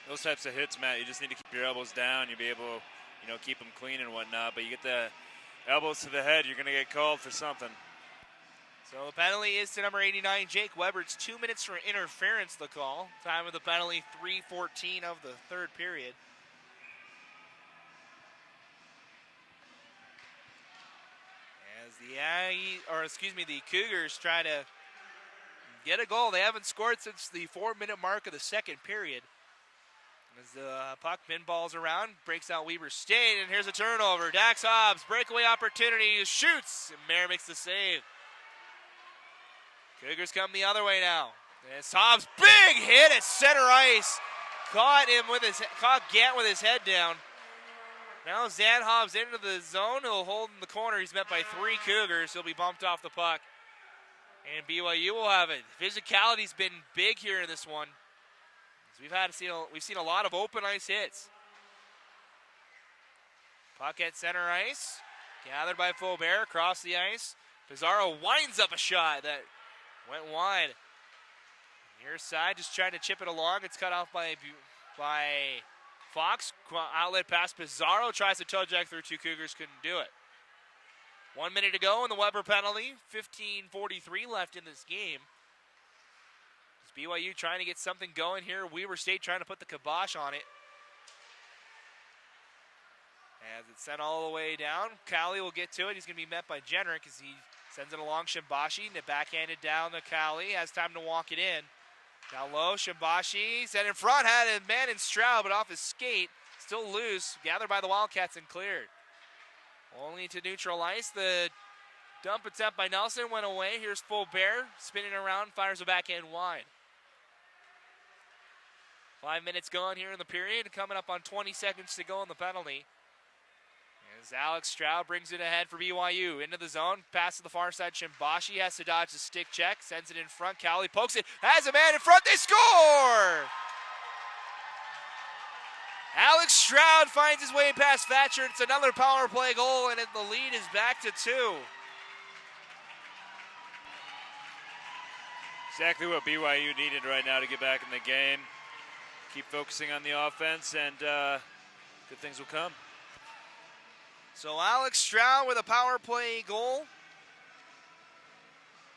Those types of hits, Matt, you just need to keep your elbows down. You'll be able to, keep them clean and whatnot. But you get the elbows to the head, you're going to get called for something.
So the penalty is to number 89, Jake Weber. It's 2 minutes for interference, the call. Time of the penalty, 3:14 of the third period. As the Cougars try to get a goal. They haven't scored since the 4-minute mark of the second period. As the puck pinballs around, breaks out Weber State, and here's a turnover. Dax Hobbs, breakaway opportunity, shoots, and Mayer makes the save. Cougars come the other way now. It's Hobbs, big hit at center ice. Caught Gant with his head down. Now Zan Hobbs into the zone. He'll hold in the corner. He's met by 3 Cougars. He'll be bumped off the puck. And BYU will have it. Physicality's been big here in this one. We've seen a lot of open ice hits. Puck at center ice. Gathered by Faubert across the ice. Pizarro winds up a shot that went wide. Near side, just trying to chip it along. It's cut off by Fox. Outlet pass. Pizarro tries to toe jack through 2 Cougars. Couldn't do it. 1 minute to go in the Weber penalty. 15:43 left in this game. BYU trying to get something going here. Weber State trying to put the kibosh on it. As it's sent all the way down. Cowley will get to it. He's going to be met by Jenrick as he sends it along Shimbashi. And it backhanded down to Cowley. Has time to walk it in. Down low, Shimbashi set in front. Had a man in Stroud, but off his skate. Still loose. Gathered by the Wildcats and cleared. Only to neutral ice. The dump attempt by Nelson went away. Here's Faubert spinning around. Fires a backhand wide. 5 minutes gone here in the period, coming up on 20 seconds to go in the penalty. As Alex Stroud brings it ahead for BYU. Into the zone, pass to the far side. Shimbashi has to dodge the stick check, sends it in front. Cowley pokes it, has a man in front, they score! Alex Stroud finds his way past Thatcher. It's another power play goal, and the lead is back to 2.
Exactly what BYU needed right now to get back in the game. Keep focusing on the offense, and good things will come.
So Alex Stroud with a power play goal.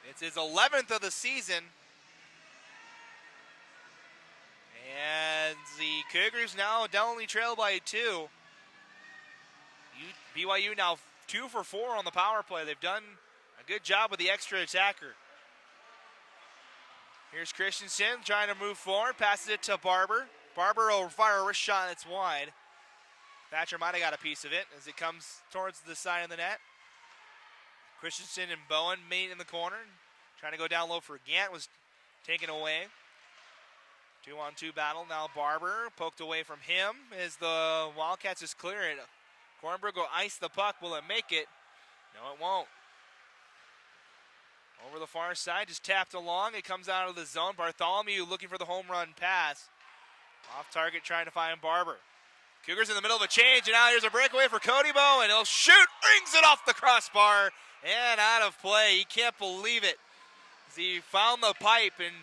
It's his 11th of the season. And the Cougars now only trail by 2. BYU now 2 for 4 on the power play. They've done a good job with the extra attacker. Here's Christensen trying to move forward, passes it to Barber. Barber will fire a wrist shot that's wide. Thatcher might have got a piece of it as it comes towards the side of the net. Christensen and Bowen meet in the corner. Trying to go down low for Gant, was taken away. 2-on-2 battle. Now Barber poked away from him as the Wildcats just clear it. Kornberg will ice the puck. Will it make it? No, it won't. Over the far side, just tapped along. It comes out of the zone. Bartholomew looking for the home run pass. Off target, trying to find Barber. Cougars in the middle of a change, and now here's a breakaway for Cody Bowen. He'll shoot, rings it off the crossbar, and out of play. He can't believe it. As he found the pipe and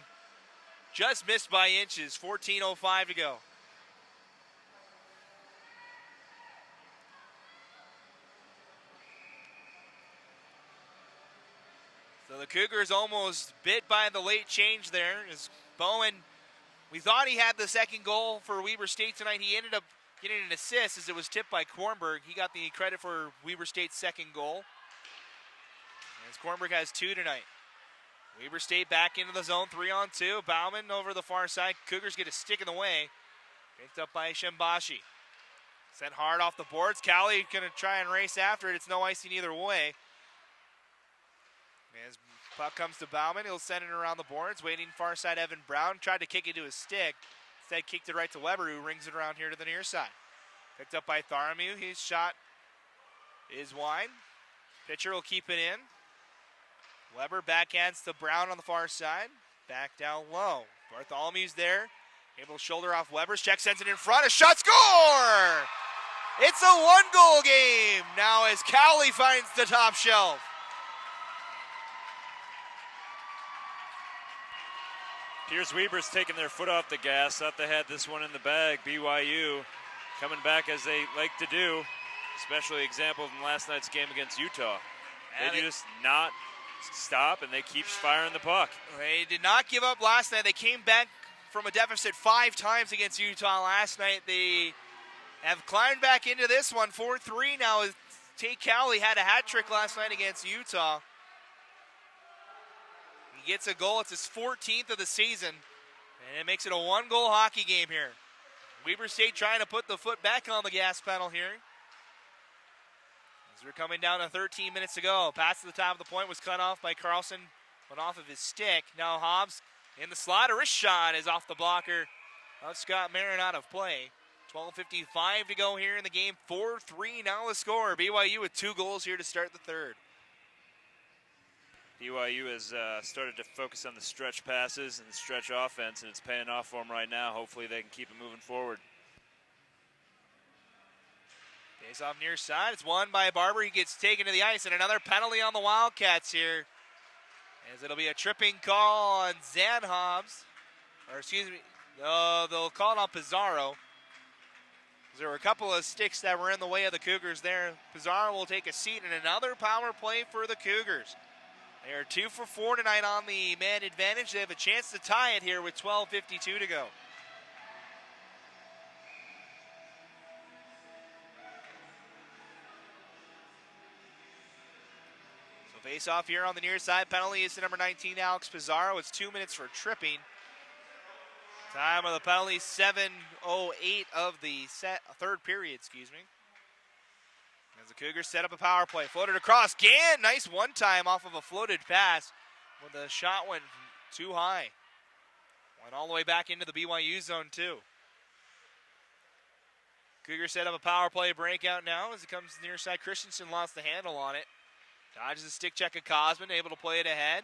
just missed by inches. 14:05 to go. So the Cougars almost bit by the late change there. As Bowen, we thought he had the second goal for Weber State tonight. He ended up getting an assist as it was tipped by Kornberg. He got the credit for Weber State's second goal. As Kornberg has 2 tonight. Weber State back into the zone, 3-on-2. Bauman over the far side. Cougars get a stick in the way. Picked up by Shimbashi. Sent hard off the boards. Cali going to try and race after it. It's no icing either way. As puck comes to Bauman, he'll send it around the boards. Waiting far side, Evan Brown tried to kick it to his stick. Instead, kicked it right to Weber, who rings it around here to the near side. Picked up by Tharamu. His shot is wide. Pitcher will keep it in. Weber backhands to Brown on the far side. Back down low. Bartholomew's there. Able to shoulder off Weber's check, sends it in front. A shot, score! It's a 1-goal game now as Cowley finds the top shelf.
Piers Weber's taking their foot off the gas. Thought they had this one in the bag. BYU coming back as they like to do, especially example from last night's game against Utah. They just not stop, and they keep firing the puck.
They did not give up last night. They came back from a deficit 5 times against Utah last night. They have climbed back into this one, 4-3 now. As Tate Cowley had a hat trick last night against Utah. He gets a goal. It's his 14th of the season, and it makes it a 1-goal hockey game here. Weber State trying to put the foot back on the gas pedal here. As we're coming down to 13 minutes to go. Pass to the top of the point was cut off by Carlson. Went off of his stick. Now Hobbs in the slot. A wrist shot is off the blocker of Scott Marin out of play. 12:55 to go here in the game. 4-3 now the score. BYU with 2 goals here to start the third.
BYU has started to focus on the stretch passes and the stretch offense, and it's paying off for them right now. Hopefully they can keep it moving forward.
Face off near side. It's won by Barber. He gets taken to the ice, and another penalty on the Wildcats here. As it'll be a tripping call on Zan Hobbs. Or excuse me, they'll call it on Pizarro. There were a couple of sticks that were in the way of the Cougars there. Pizarro will take a seat in another power play for the Cougars. They are 2 for 4 tonight on the man advantage. They have a chance to tie it here with 12:52 to go. So face off here on the near side. Penalty is to number 19, Alex Pizarro. It's 2 minutes for tripping. Time of the penalty, 7:08 of the third period, excuse me. As the Cougars set up a power play. Floated across. Gann, nice one-time off of a floated pass when the shot went too high. Went all the way back into the BYU zone, too. Cougars set up a power play breakout now as it comes near side. Christensen lost the handle on it. Dodges a stick check of Cosman, able to play it ahead.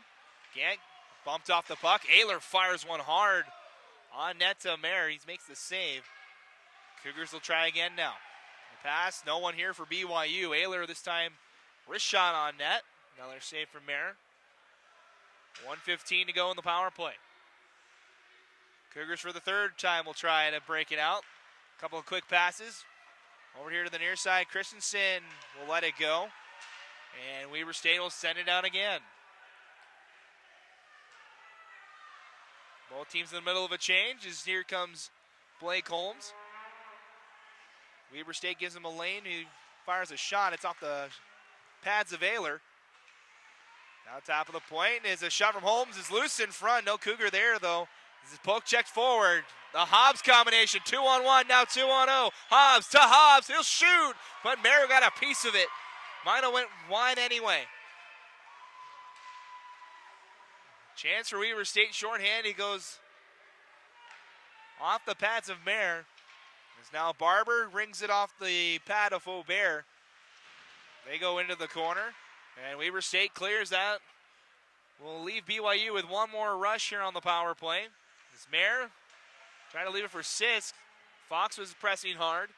Gann bumped off the puck. Ayler fires one hard on net to Mayer. He makes the save. Cougars will try again now. The pass, no one here for BYU. Ayler this time, wrist shot on net. Another save from Mayer. 1:15 to go in the power play. Cougars for the third time will try to break it out. A couple of quick passes. Over here to the near side, Christensen will let it go. And Weber State will send it out again. Both teams in the middle of a change as here comes Blake Holmes. Weber State gives him a lane. He fires a shot. It's off the pads of Ayler. Now top of the point is a shot from Holmes. Is loose in front. No Cougar there, though. This is poke checked forward. The Hobbs combination. 2-on-1, now 2-on-0. Hobbs to Hobbs. He'll shoot, but Mayer got a piece of it. Mino went wide anyway. Chance for Weber State, shorthand. He goes off the pads of Mayer. As now Barber rings it off the pad of Aubert. They go into the corner, and Weber State clears that. We'll leave BYU with one more rush here on the power play. As Mayer trying to leave it for Sisk. Fox was pressing hard.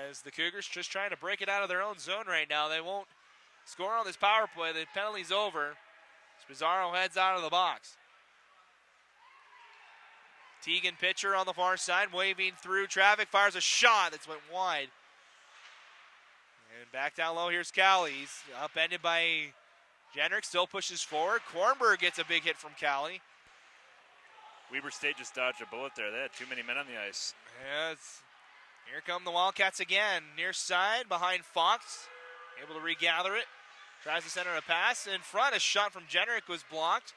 As the Cougars just trying to break it out of their own zone right now. They won't score on this power play. The penalty's over. Pizarro heads out of the box. Teagan pitcher on the far side, waving through traffic, fires a shot that's went wide. And back down low, here's Cowley. He's upended by Jendrick, still pushes forward. Kornberg gets a big hit from Cowley.
Weber State just dodged a bullet there. They had too many men on the ice.
Yeah, here come the Wildcats again. Near side, behind Fox. Able to regather it. Tries to center a pass in front. A shot from Jenrick was blocked.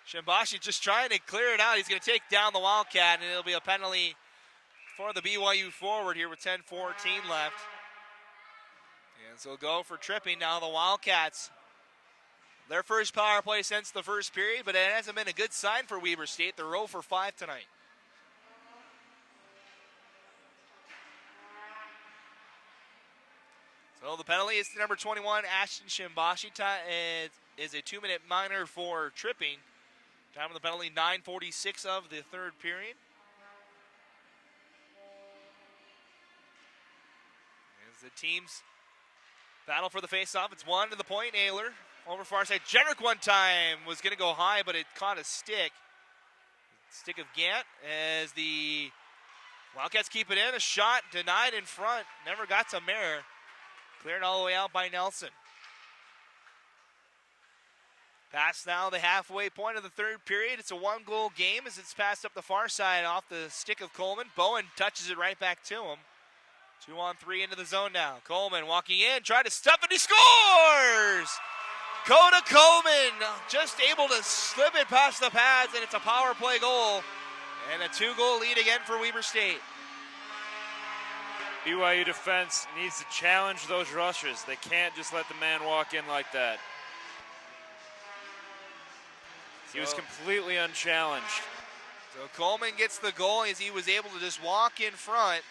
Shimbashi just trying to clear it out. He's going to take down the Wildcat, and it'll be a penalty for the BYU forward here with 10:14 left. And so go for tripping now. The Wildcats, their first power play since the first period, but it hasn't been a good sign for Weber State. They're 0 for 5 tonight. So the penalty is to number 21, Ashton Shimbashi. Is a 2-minute minor for tripping. Time of the penalty, 9:46 of the third period. As the teams battle for the face-off, it's one to the point. Ayler over far side. Jenrick one time was going to go high, but it caught a stick. Stick of Gant as the Wildcats keep it in. A shot denied in front. Never got to Mayer. Cleared all the way out by Nelson. Pass now the halfway point of the third period. It's a one-goal game as it's passed up the far side off the stick of Coleman. Bowen touches it right back to him. 2-on-3 into the zone now. Coleman walking in, trying to stuff it, he scores! Coda Coleman just able to slip it past the pads, and it's a power play goal. And a 2-goal lead again for Weber State.
BYU defense needs to challenge those rushers. They can't just let the man walk in like that. He was completely unchallenged.
So Coleman gets the goal as he was able to just walk in front.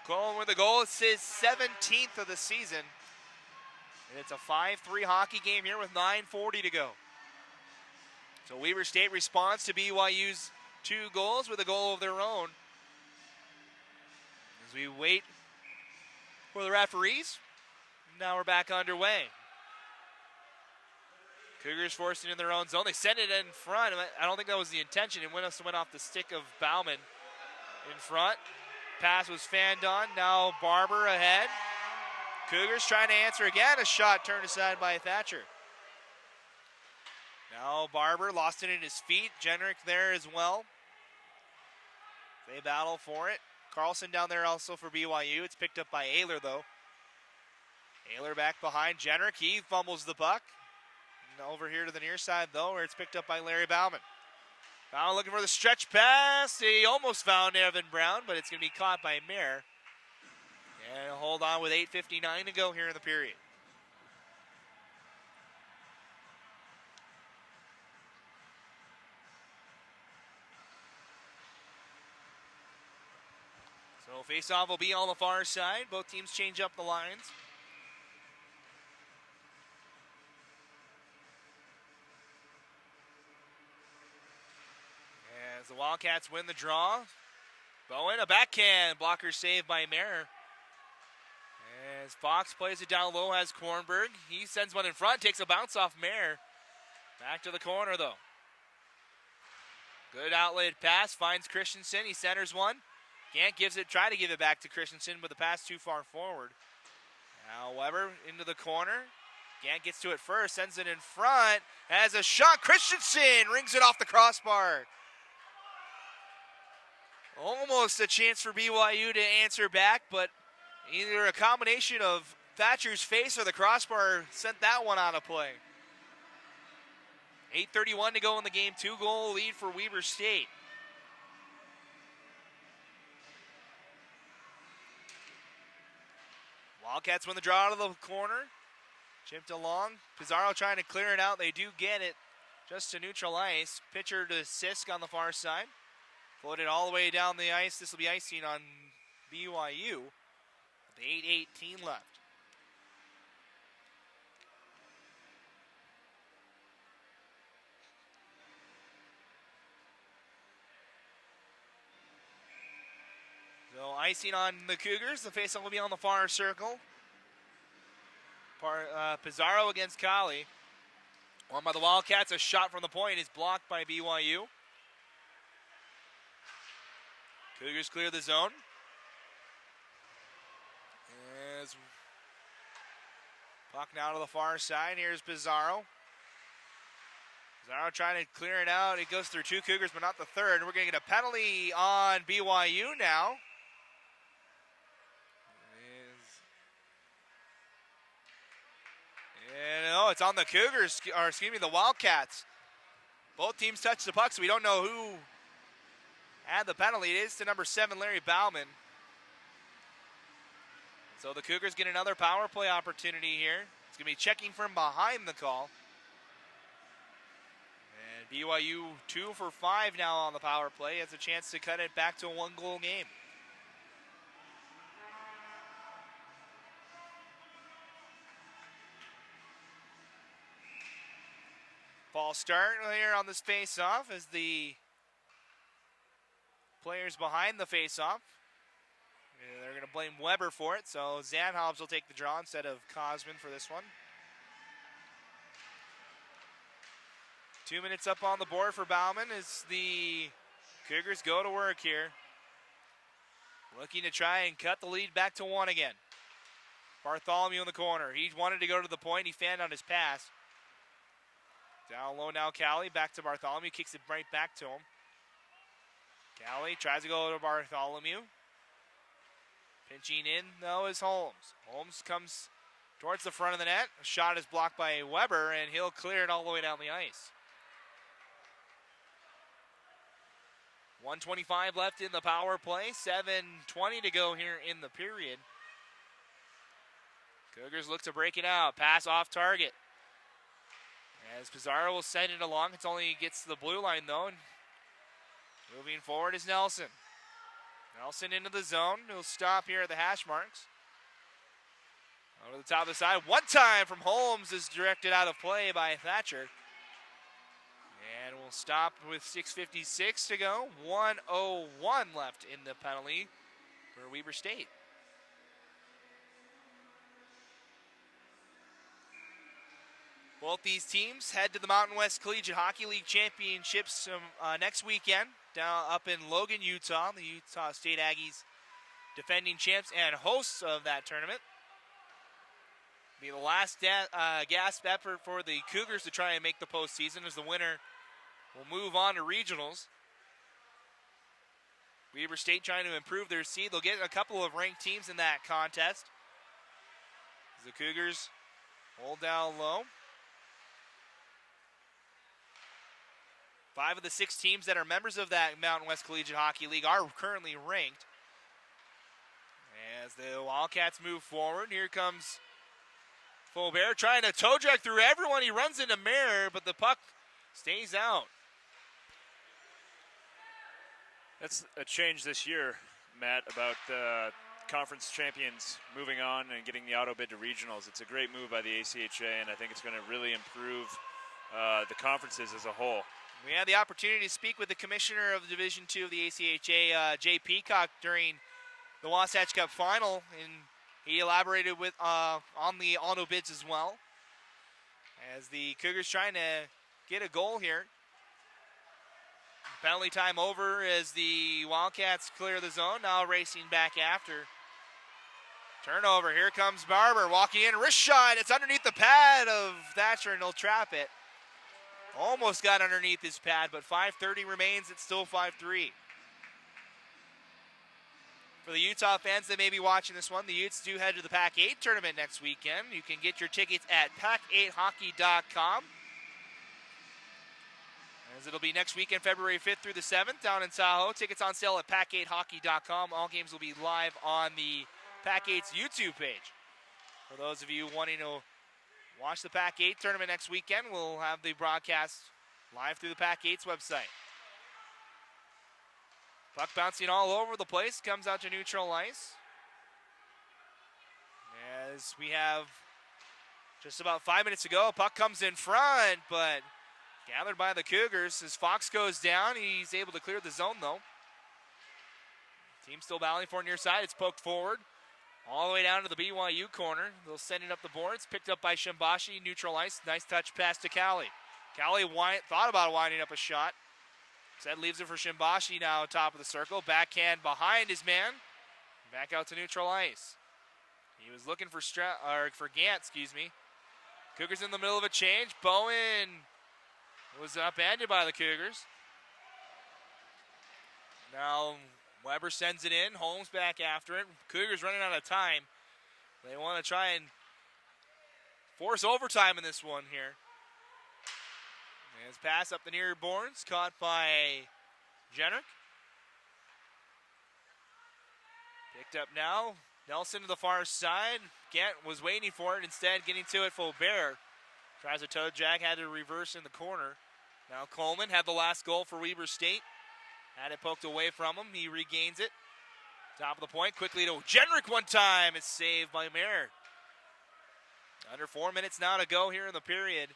Coleman with the goal. It's his 17th of the season. And it's a 5-3 hockey game here with 9:40 to go. So Weber State responds to BYU's 2 goals with a goal of their own. As we wait for the referees, now we're back underway. Cougars forced it in their own zone. They sent it in front. I don't think that was the intention. It went off the stick of Bauman in front. Pass was fanned on. Now Barber ahead. Cougars trying to answer again. A shot turned aside by Thatcher. Now Barber lost it in his feet. Jenrick there as well. They battle for it. Carlson down there also for BYU. It's picked up by Ayler though. Ayler back behind Jenrick. He fumbles the puck. Over here to the near side, though, where it's picked up by Larry Bauman. Bauman looking for the stretch pass. He almost found Evan Brown, but it's going to be caught by Mayer. And hold on with 8:59 to go here in the period. So face-off will be on the far side. Both teams change up the lines. As the Wildcats win the draw. Bowen, a backhand. Blocker saved by Mayer. As Fox plays it down low, has Kornberg. He sends one in front, takes a bounce off Mayer. Back to the corner, though. Good outlet pass, finds Christensen. He centers one. Gant gives it, try to give it back to Christensen, but the pass too far forward. Now Weber into the corner. Gant gets to it first, sends it in front. Has a shot. Christensen rings it off the crossbar. Almost a chance for BYU to answer back, but either a combination of Thatcher's face or the crossbar sent that one out of play. 8:31 to go in the game. 2-goal lead for Weber State. Wildcats win the draw out of the corner. Chipped along. Pizarro trying to clear it out. They do get it just to neutral ice. Pitcher to Sisk on the far side. Floated all the way down the ice. This will be icing on BYU with 8:18 left. So icing on the Cougars. The faceoff will be on the far circle. Pizarro against Colley. One by the Wildcats. A shot from the point is blocked by BYU. Cougars clear the zone. As puck now to the far side. Here's Pizarro. Pizarro trying to clear it out. It goes through 2 Cougars, but not the third. We're going to get a penalty on BYU now. it's on the Cougars, or excuse me, the Wildcats. Both teams touched the puck, so we don't know who had the penalty. It is to number 7, Larry Bauman. So the Cougars get another power play opportunity here. It's going to be checking from behind the call. And BYU 2 for 5 now on the power play. Has a chance to cut it back to a 1-goal game. False start here on this face-off as the players behind the face-off. They're going to blame Weber for it, so Zanhobbs will take the draw instead of Cosman for this one. 2 minutes up on the board for Bauman as the Cougars go to work here. Looking to try and cut the lead back to 1 again. Bartholomew in the corner. He wanted to go to the point. He fanned on his pass. Down low now, Callie. Back to Bartholomew. Kicks it right back to him. Callie tries to go to Bartholomew. Pinching in, though, is Holmes. Holmes comes towards the front of the net. A shot is blocked by Weber, and he'll clear it all the way down the ice. 1:25 left in the power play. 7:20 to go here in the period. Cougars look to break it out. Pass off target. As Pizarro will send it along. It only gets to the blue line, though. And moving forward is Nelson. Nelson into the zone. He'll stop here at the hash marks. Over the top of the side. One time from Holmes is directed out of play by Thatcher. And we'll stop with 6:56 to go. 1:01 left in the penalty for Weber State. Both these teams head to the Mountain West Collegiate Hockey League Championships next weekend down up in Logan, Utah. The Utah State Aggies defending champs and hosts of that tournament. Be the last gasp effort for the Cougars to try and make the postseason, as the winner will move on to regionals. Weber State trying to improve their seed. They'll get a couple of ranked teams in that contest. The Cougars hold down low. 5 of the 6 teams that are members of that Mountain West Collegiate Hockey League are currently ranked. As the Wildcats move forward, here comes Faubert trying to toe drag through everyone. He runs into Mayer, but the puck stays out.
That's a change this year, Matt, about the conference champions moving on and getting the auto bid to regionals. It's a great move by the ACHA, and I think it's going to really improve the conferences as a whole.
We had the opportunity to speak with the commissioner of Division II of the ACHA, Jay Peacock, during the Wasatch Cup final, and he elaborated with on the auto bids as well. As the Cougars trying to get a goal here. Penalty time over as the Wildcats clear the zone. Now racing back after. Turnover. Here comes Barber walking in. Wrist shot. It's underneath the pad of Thatcher, and he'll trap it. Almost got underneath his pad, but 5:30 remains. It's still 5-3. For the Utah fans that may be watching this one, the Utes do head to the Pac-8 tournament next weekend. You can get your tickets at pac8hockey.com. As it'll be next weekend, February 5th through the 7th, down in Tahoe. Tickets on sale at pac8hockey.com. All games will be live on the Pac-8's YouTube page. For those of you wanting to watch the Pac-8 tournament next weekend, we'll have the broadcast live through the Pac-8's website. Puck bouncing all over the place, comes out to neutral ice. As we have just about 5 minutes to go, puck comes in front, but gathered by the Cougars. As Fox goes down, he's able to clear the zone, though. Team still battling for near side. It's poked forward all the way down to the BYU corner. They'll send it up the boards. Picked up by Shimbashi, neutral ice. Nice touch pass to Callie. Callie thought about winding up a shot. Instead leaves it for Shimbashi now top of the circle. Backhand behind his man. Back out to neutral ice. He was looking for Gant, excuse me. Cougars in the middle of a change. Bowen was upended by the Cougars. Now Weber sends it in. Holmes back after it. Cougars running out of time. They want to try and force overtime in this one here. As pass up the near boards, caught by Jenrick. Picked up now. Nelson to the far side. Gant was waiting for it, instead getting to it. Faubert tries a toe drag, had to reverse in the corner. Now Coleman had the last goal for Weber State. Had it poked away from him. He regains it. Top of the point, quickly to Jenrick one time. It's saved by Mayer. Under 4 minutes now to go here in the period.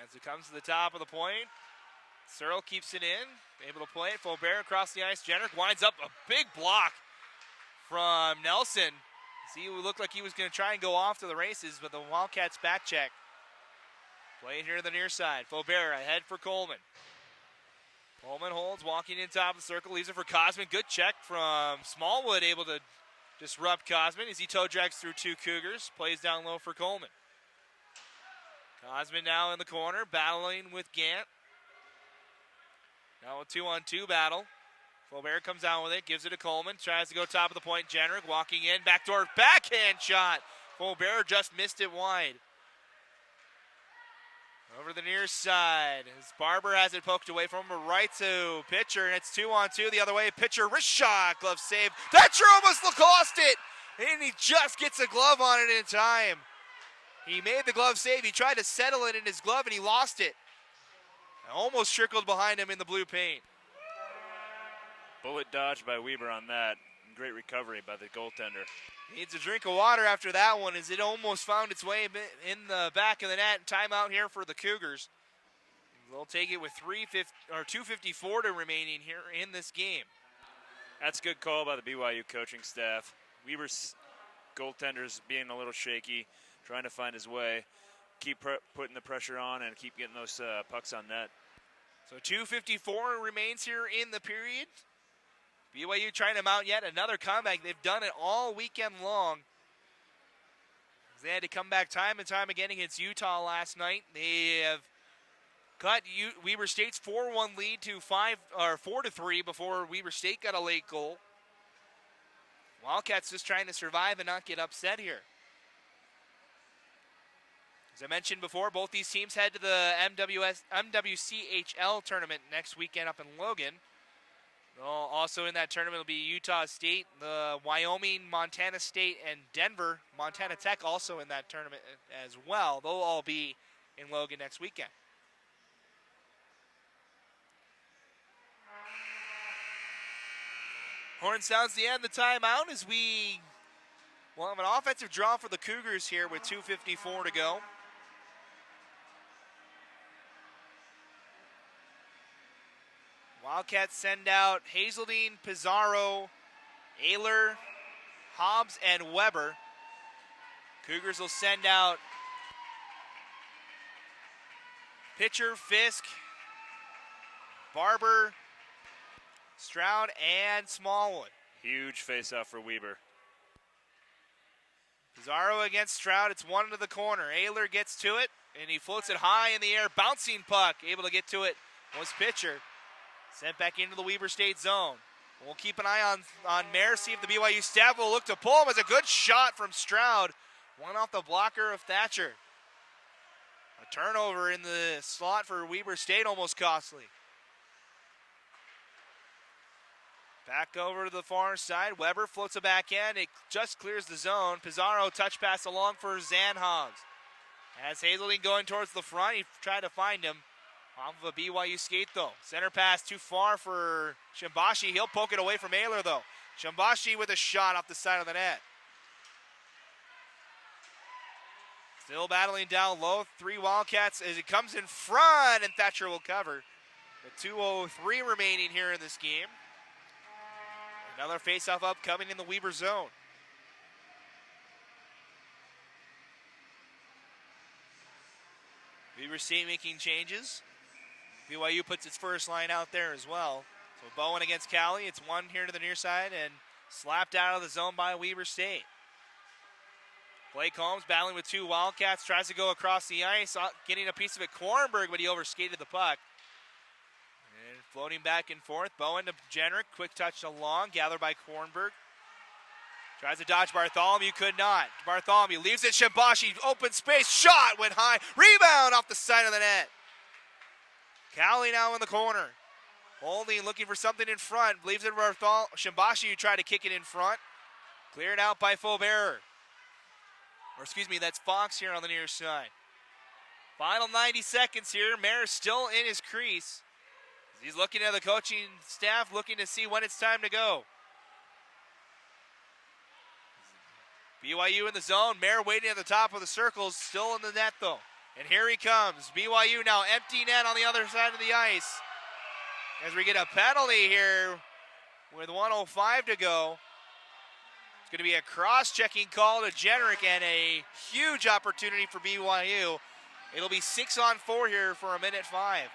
As it comes to the top of the point, Searle keeps it in, able to play it. Faubert across the ice. Jenrick winds up a big block from Nelson. He looked like he was going to try and go off to the races, but the Wildcats back check. Play it here to the near side. Faubert ahead for Coleman. Coleman holds, walking in top of the circle, leaves it for Cosman. Good check from Smallwood, able to disrupt Cosman as he toe drags through two Cougars. Plays down low for Coleman. Cosman now in the corner, battling with Gant. Now a 2-on-2 battle. Faubert comes out with it, gives it to Coleman, tries to go top of the point. Jenrick walking in, backdoor backhand shot. Faubert just missed it wide. Over the near side, as Barber has it poked away from him, right to Pitcher, and it's 2-on-2 the other way. Pitcher, wrist shot, glove save. Thatcher almost lost it, and he just gets a glove on it in time. He made the glove save. He tried to settle it in his glove, and he lost it. Almost trickled behind him in the blue paint.
Bullet dodged by Weber on that. Great recovery by the goaltender.
Needs a drink of water after that one, as it almost found its way in the back of the net. Timeout here for the Cougars. They'll take it with 2:54 to remaining here in this game.
That's a good call by the BYU coaching staff. Weber's goaltender's being a little shaky, trying to find his way. Keep putting the pressure on and keep getting those pucks on net.
So 2:54 remains here in the period. BYU trying to mount yet another comeback. They've done it all weekend long. They had to come back time and time again against Utah last night. They have cut Weber State's 4-1 lead to 4-3 before Weber State got a late goal. Wildcats just trying to survive and not get upset here. As I mentioned before, both these teams head to the MWCHL tournament next weekend up in Logan. Also in that tournament will be Utah State, the Wyoming, Montana State, and Denver. Montana Tech also in that tournament as well. They'll all be in Logan next weekend. Horn sounds the end of the timeout as we will have an offensive draw for the Cougars here with 2:54 to go. Wildcats send out Hazeldine, Pizarro, Ayler, Hobbs, and Weber. Cougars will send out Pitcher, Fisk, Barber, Stroud, and Smallwood.
Huge face-off for Weber.
Pizarro against Stroud. It's one to the corner. Ayler gets to it, and he floats it high in the air. Bouncing puck. Able to get to it was Pitcher. Sent back into the Weber State zone. We'll keep an eye on Mayer, see if the BYU staff will look to pull him. As a good shot from Stroud. One off the blocker of Thatcher. A turnover in the slot for Weber State, almost costly. Back over to the far side. Weber floats it back in. It just clears the zone. Pizarro touch pass along for Zan Hobbs. As Hazeldine going towards the front, he tried to find him. Off of a BYU skate, though. Center pass too far for Shimbashi. He'll poke it away from Ayler, though. Shimbashi with a shot off the side of the net. Still battling down low. 3 Wildcats as it comes in front, and Thatcher will cover. The 2:03 remaining here in this game. Another faceoff upcoming in the Weber zone. Weber State making changes. BYU puts its first line out there as well. So Bowen against Cali. It's one here to the near side and slapped out of the zone by Weber State. Blake Holmes battling with 2 Wildcats. Tries to go across the ice, getting a piece of it. Kornberg, but he overskated the puck. And floating back and forth. Bowen to Jenrick. Quick touch along. Gathered by Kornberg. Tries to dodge Bartholomew, could not. Bartholomew leaves it, Shimbashi, open space, shot, went high, rebound off the side of the net. Cowley now in the corner. Holding, looking for something in front, leaves it to Bartholomew. Shimbashi who tried to kick it in front. Cleared out by Faubert. Or excuse me, that's Fox here on the near side. Final 90 seconds here. Mayer still in his crease. He's looking at the coaching staff, looking to see when it's time to go. BYU in the zone. Mayer waiting at the top of the circles, still in the net though. And here he comes. BYU now empty net on the other side of the ice. As we get a penalty here with 1:05 to go. It's going to be a cross-checking call to Jenrick and a huge opportunity for BYU. It'll be 6-on-4 here for 1:05.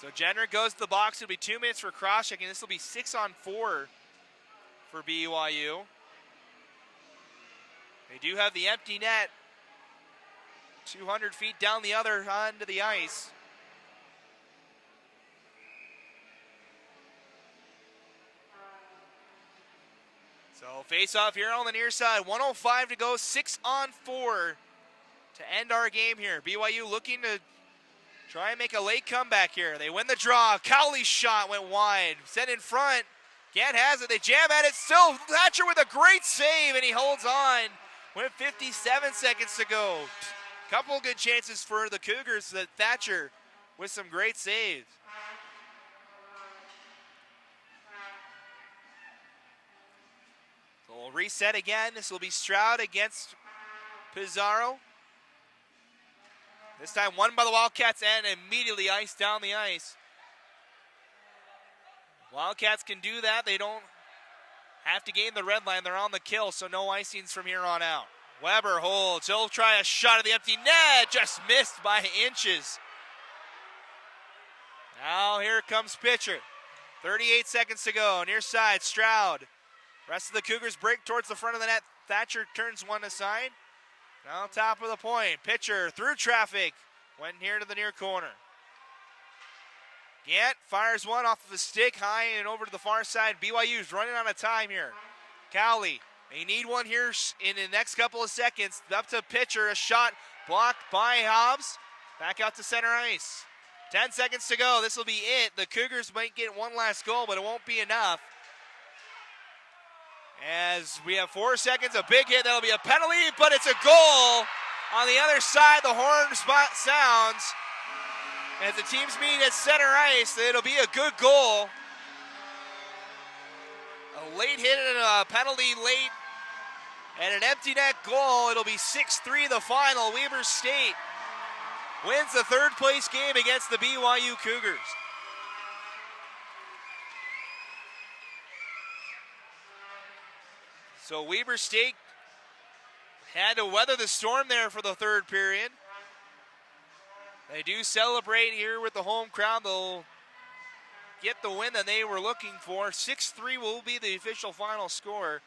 So Jenrick goes to the box. It'll be 2 minutes for cross-checking. This will be 6-on-4 for BYU. They do have the empty net 200 feet down the other end of the ice. So face-off here on the near side. 1:05 to go, 6-on-4 to end our game here. BYU looking to try and make a late comeback here. They win the draw. Cowley's shot went wide. Set in front. Gant has it. They jam at it. Still Thatcher with a great save, and he holds on with 57 seconds to go. Couple good chances for the Cougars. That Thatcher with some great saves. So we'll reset again. This will be Stroud against Pizarro. This time won by the Wildcats and immediately iced down the ice. Wildcats can do that. They don't have to gain the red line. They're on the kill, so no icings from here on out. Weber holds. He'll try a shot at the empty net. Just missed by inches. Now here comes pitcher. 38 seconds to go. Near side, Stroud. Rest of the Cougars break towards the front of the net. Thatcher turns one aside. Now top of the point. Pitcher through traffic. Went here to the near corner. Gant fires one off of the stick high and over to the far side. BYU's running out of time here. Cowley, they need one here in the next couple of seconds. Up to pitcher, a shot blocked by Hobbs. Back out to center ice. 10 seconds to go. This will be it. The Cougars might get one last goal, but it won't be enough. As we have 4 seconds, a big hit. That'll be a penalty, but it's a goal. On the other side, the horn spot sounds. As the teams meet at center ice, it'll be a good goal. A late hit and a penalty late. And an empty net goal. It'll be 6-3 the final. Weber State wins the third place game against the BYU Cougars. So Weber State had to weather the storm there for the third period. They do celebrate here with the home crowd. They'll get the win that they were looking for. 6-3 will be the official final score.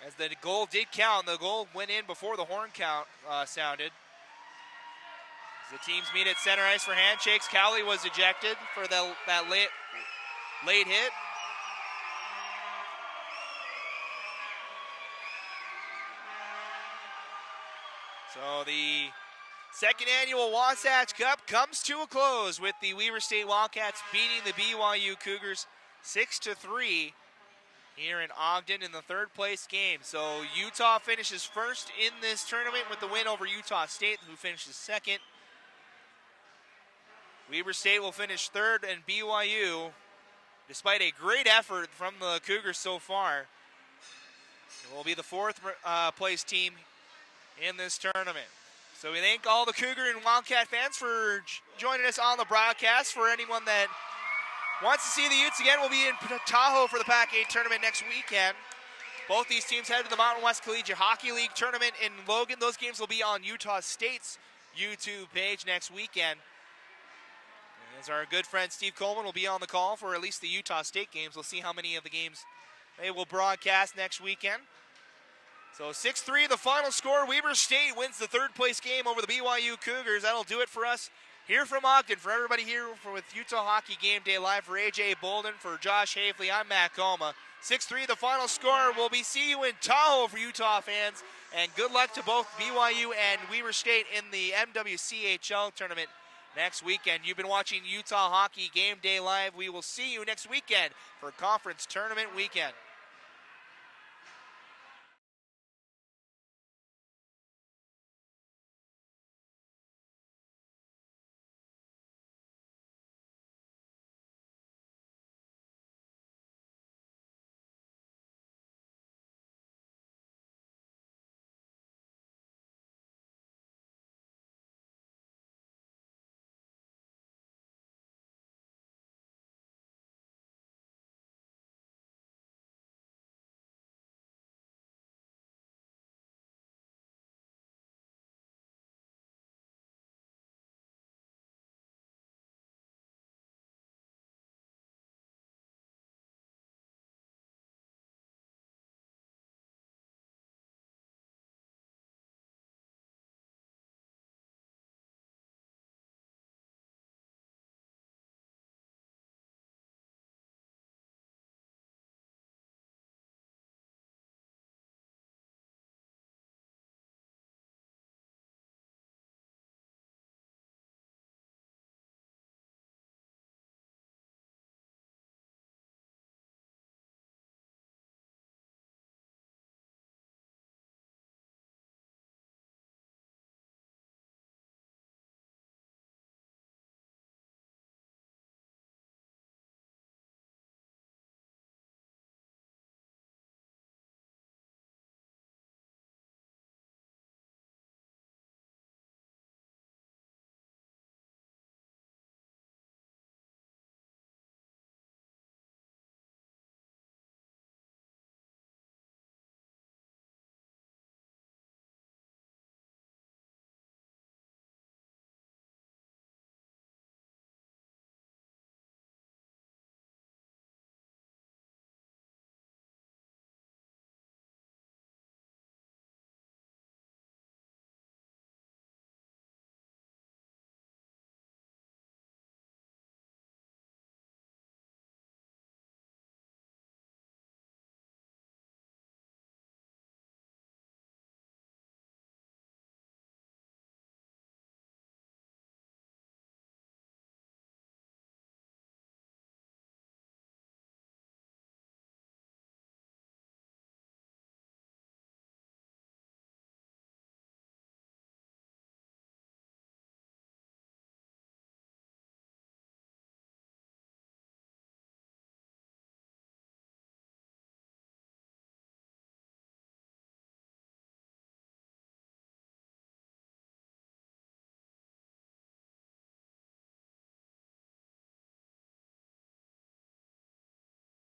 As the goal did count, the goal went in before the horn count sounded. As the teams meet at center ice for handshakes, Cowley was ejected for that late hit. So the second annual Wasatch Cup comes to a close with the Weber State Wildcats beating the BYU Cougars 6-3 here in Ogden in the third place game. So Utah finishes first in this tournament with the win over Utah State, who finishes second. Weber State will finish third, and BYU, despite a great effort from the Cougars so far, will be the fourth place team in this tournament. So we thank all the Cougar and Wildcat fans for joining us on the broadcast. For anyone that wants to see the Utes again, we'll be in Tahoe for the Pac-8 tournament next weekend. Both these teams head to the Mountain West Collegiate Hockey League tournament in Logan. Those games will be on Utah State's YouTube page next weekend. As our good friend Steve Coleman will be on the call for at least the Utah State games. We'll see how many of the games they will broadcast next weekend. So 6-3 the final score. Weber State wins the third place game over the BYU Cougars. That'll do it for us Here from Ogden, for everybody here with Utah Hockey Game Day Live, for AJ Bolden, for Josh Hafley, I'm Matt Coma. 6-3 the final score. We'll be see you in Tahoe for Utah fans. And good luck to both BYU and Weber State in the MWCHL tournament next weekend. You've been watching Utah Hockey Game Day Live. We will see you next weekend for Conference Tournament Weekend.